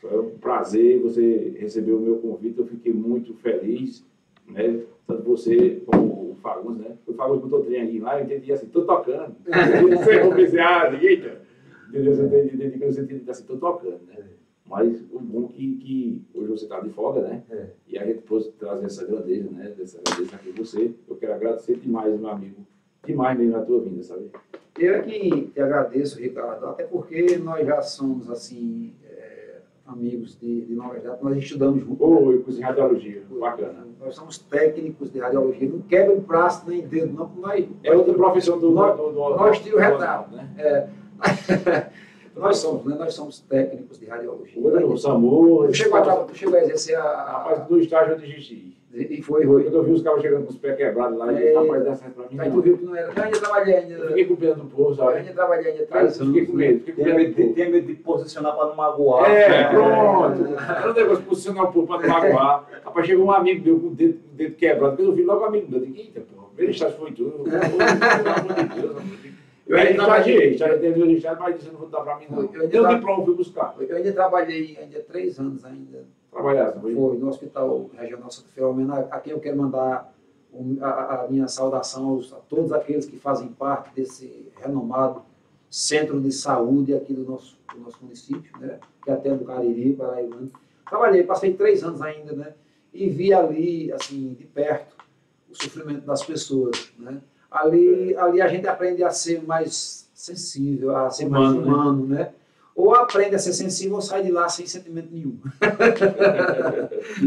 Foi um prazer você receber o meu convite, eu fiquei muito feliz, né? Tanto você como o Fagundes, né? O Fagundes botou trem aqui lá, eu entendi assim, tô tocando. Eu pensei, eita. Entendeu? Eu entendi que eu entendi assim, tô tocando, né? Mas o bom que hoje você está de folga, né? E a gente pôde trazer essa grandeza, né? Dessa grandeza aqui em você. Eu quero agradecer demais, meu amigo. Demais mesmo a tua vinda, sabe? Eu é que te agradeço, Ricardo, até porque nós já somos, assim, amigos de longa data, nós estudamos juntos. Oi, curso de radiologia, bacana. Nós somos técnicos de radiologia, não quebra braço nem dedo, não, porque nós... É outra profissão do... Nós tira o retrato, né? Nós somos técnicos de radiologia. O SAMU... Tu chegou a exercer Rapaz, do estágio eu desisti. E foi. Quando eu vi os caras chegando com os pés quebrados lá, e rapaz, dá certo pra mim. Aí tu viu que não era. Eu ainda trabalhei Eu fiquei com pena do povo, Eu sabe? ainda trabalhei 3 anos. Fiquei com medo. Tem medo de posicionar para não magoar. Pronto. Era um negócio de posicionar o povo pra não magoar. Rapaz, chegou um amigo meu com o dedo quebrado. Quando eu vi logo um amigo meu, eu disse, eita, porra, primeiro estágio foi tu. Pelo amor de Deus, eu ainda estagiei, terminei o estágio, mas disse, não vou dar pra mim, não. Deu o diploma, fui buscar. Eu ainda trabalhei 3 anos ainda. Trabalhasse, foi no Hospital Regional Santa Filomena, a quem eu quero mandar a minha saudação a todos aqueles que fazem parte desse renomado centro de saúde aqui do nosso município, né? Que atende o Cariri, Paraibano. Trabalhei, passei 3 anos ainda, né? E vi ali, assim, de perto, o sofrimento das pessoas, né? Ali a gente aprende a ser mais sensível, a ser mais humano, né? Ou aprende a ser sensível ou sai de lá sem sentimento nenhum.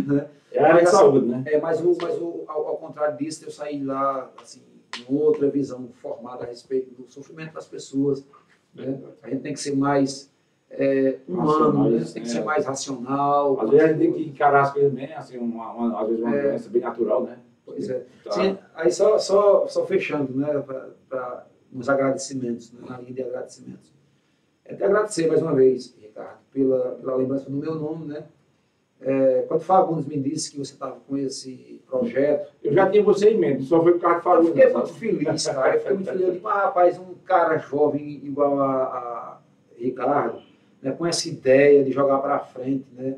Né? É a área de saúde, né? Mas ao contrário disso, eu saí lá, assim, com outra visão formada a respeito do sofrimento das pessoas. Né? A gente tem que ser mais humano, né? Tem que ser mais racional. Às vezes a gente tem que encarar as coisas bem, assim, às vezes uma doença bem natural, né? Pois é. Tá. Sim, aí só fechando, né, nos agradecimentos, né, na linha de agradecimentos. É te agradecer mais uma vez, Ricardo, pela lembrança do meu nome, né? Quando Fagundes me disse que você estava com esse projeto... Eu já tinha você em mente, só foi por causa de Fagundes. Eu fiquei muito feliz, cara. Eu fiquei muito feliz. Eu digo, rapaz, um cara jovem igual a Ricardo, né, com essa ideia de jogar para frente, né,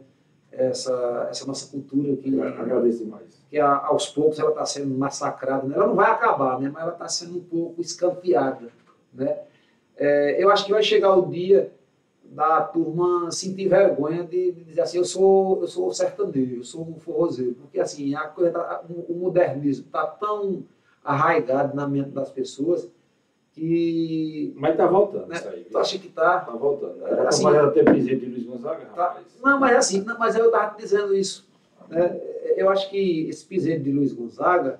essa nossa cultura que... Agradeço mais. Que aos poucos ela está sendo massacrada, né? Ela não vai acabar, né? Mas ela está sendo um pouco escanteada, né? Eu acho que vai chegar o dia da turma sentir vergonha de dizer assim, eu sou sertanejo, eu sou um forrozeiro, porque assim, o modernismo está tão arraigado na mente das pessoas que... Mas está voltando, né? Isso aí. Tu acha que está? Está voltando. Tá assim, até presidente de Luiz Gonzaga, rapaz. Não, mas assim, mas eu estava dizendo isso. Né? Eu acho que esse piseiro de Luiz Gonzaga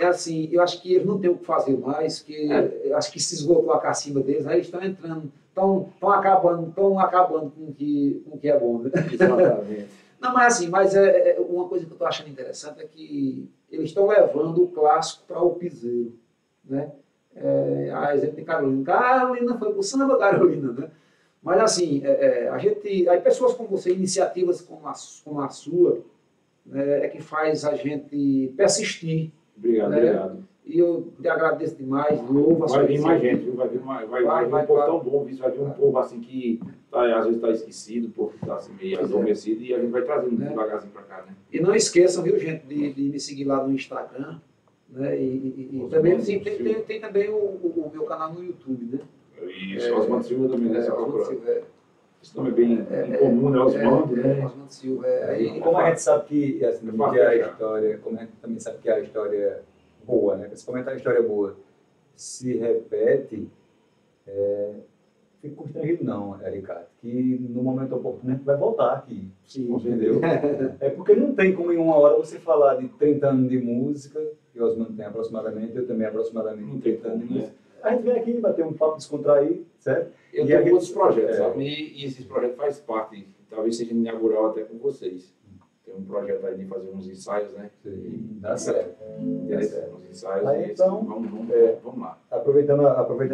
assim, eu acho que eles não têm o que fazer mais, que eu acho que se esgotou a cacimba deles, aí eles estão entrando, estão acabando com o que é bom. Né? Exatamente. Não, mas assim, uma coisa que eu estou achando interessante é que eles estão levando o clássico para o piseiro, né? A exemplo de Carolina. Carolina foi para o samba Carolina, né? Mas assim, aí pessoas como você, iniciativas como a sua, né, é que faz a gente persistir. Obrigado, né? Obrigado. E eu te agradeço demais, louvo a sua Vai vir mais gente, viu? Vai vir um povo tão bom, vai vir um povo assim que às vezes está esquecido, o povo está assim, meio adormecido, e a gente vai trazendo devagarzinho para cá, né? E não esqueçam, viu, gente, de me seguir lá no Instagram, né? E também assim, tem também o meu canal no YouTube, né? Isso, Osmando Silva também, né? Osmando Silva, esse nome é bem incomum, né? Osmando, né? Osmando Silva. Como a gente sabe que, assim, que a história, como a gente também sabe que a história boa, né? Principalmente a história boa, se repete, fico constrangido não, Ricardo, que no momento oportuno a gente vai voltar aqui. Sim. Entendeu? É porque não tem como em uma hora você falar de 30 anos de música, que Osmando tem aproximadamente, eu também aproximadamente 30 anos de música. A gente vem aqui bater um papo, descontrair, certo? Eu tenho outros projetos, sabe? E esses projetos fazem parte, talvez seja inaugural até com vocês. Tem um projeto aí de fazer uns ensaios, né? Sim, dá certo. Uns ensaios. Aí, então, vamos lá. Aproveitando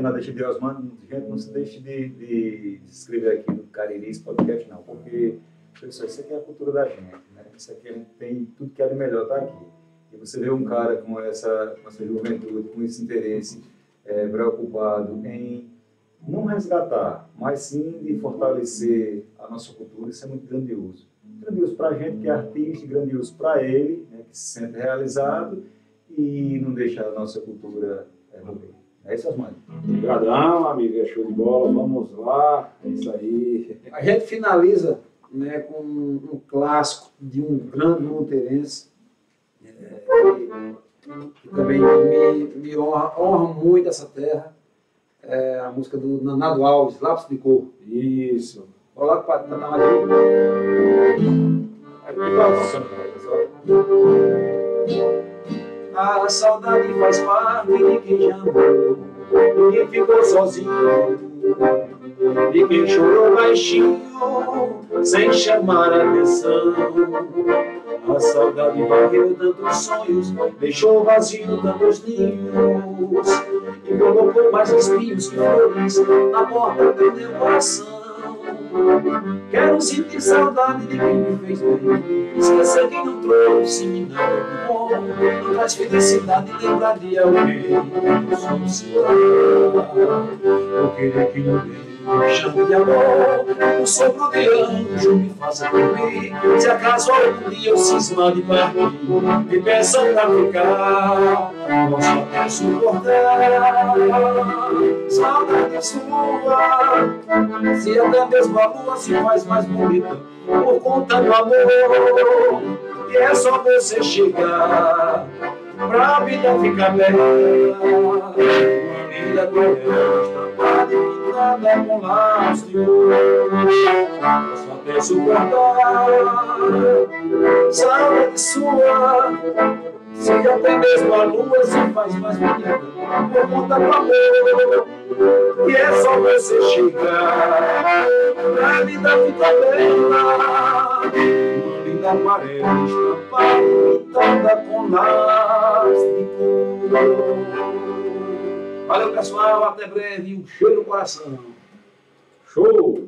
a deixa de Osmando, gente, não se deixe de se inscrever aqui no Cariri Podcast, não, porque, pessoal, isso aqui é a cultura da gente, né? Isso aqui a gente tem tudo que é de melhor tá aqui. E você vê um cara com essa juventude, com esse interesse, preocupado em não resgatar, mas sim de fortalecer a nossa cultura, isso é muito grandioso. Grandioso para a gente que é artista, grandioso para ele, né, que se sente realizado, e não deixar a nossa cultura morrer. É isso, Osmar. Obrigadão, amigo. É show de bola. Vamos lá. É isso aí. A gente finaliza, né, com um clássico de um grande monteirense, que também me honra muito essa terra. É a música do Nanado Alves, Lápis de Cor. Isso. Olá, para cantar mais A saudade faz parte de quem já amou, de quem ficou sozinho, de quem chorou baixinho, sem chamar a atenção. A saudade varreu tantos sonhos, deixou vazio tantos ninhos, e colocou mais espinhos que flores na porta do meu coração. Quero sentir saudade de quem me fez bem, esquecer quem não trouxe-me nada de bom, não traz felicidade lembrar de alguém. Eu sou um cidadão, vou querer que ninguém me chame de amor, um sopro de anjo me faça dormir. Se acaso algum dia eu cismar de partir, me peçam pra ficar, posso até suportar. Saudade sua, se até mesmo a lua se faz mais bonita por conta do amor, que é só você chegar pra vida ficar bela. Uma linda coisa estampada e pintada com laços de ouro, posso até suportar. Saudade sua, se até mesmo a lua se faz mais bonita por conta do amor, que é só você chegar pra vida ficar bela. Uma linda aquarela estampada e pintada com lápis de cor. Valeu, pessoal, até breve, um cheiro no coração. Show!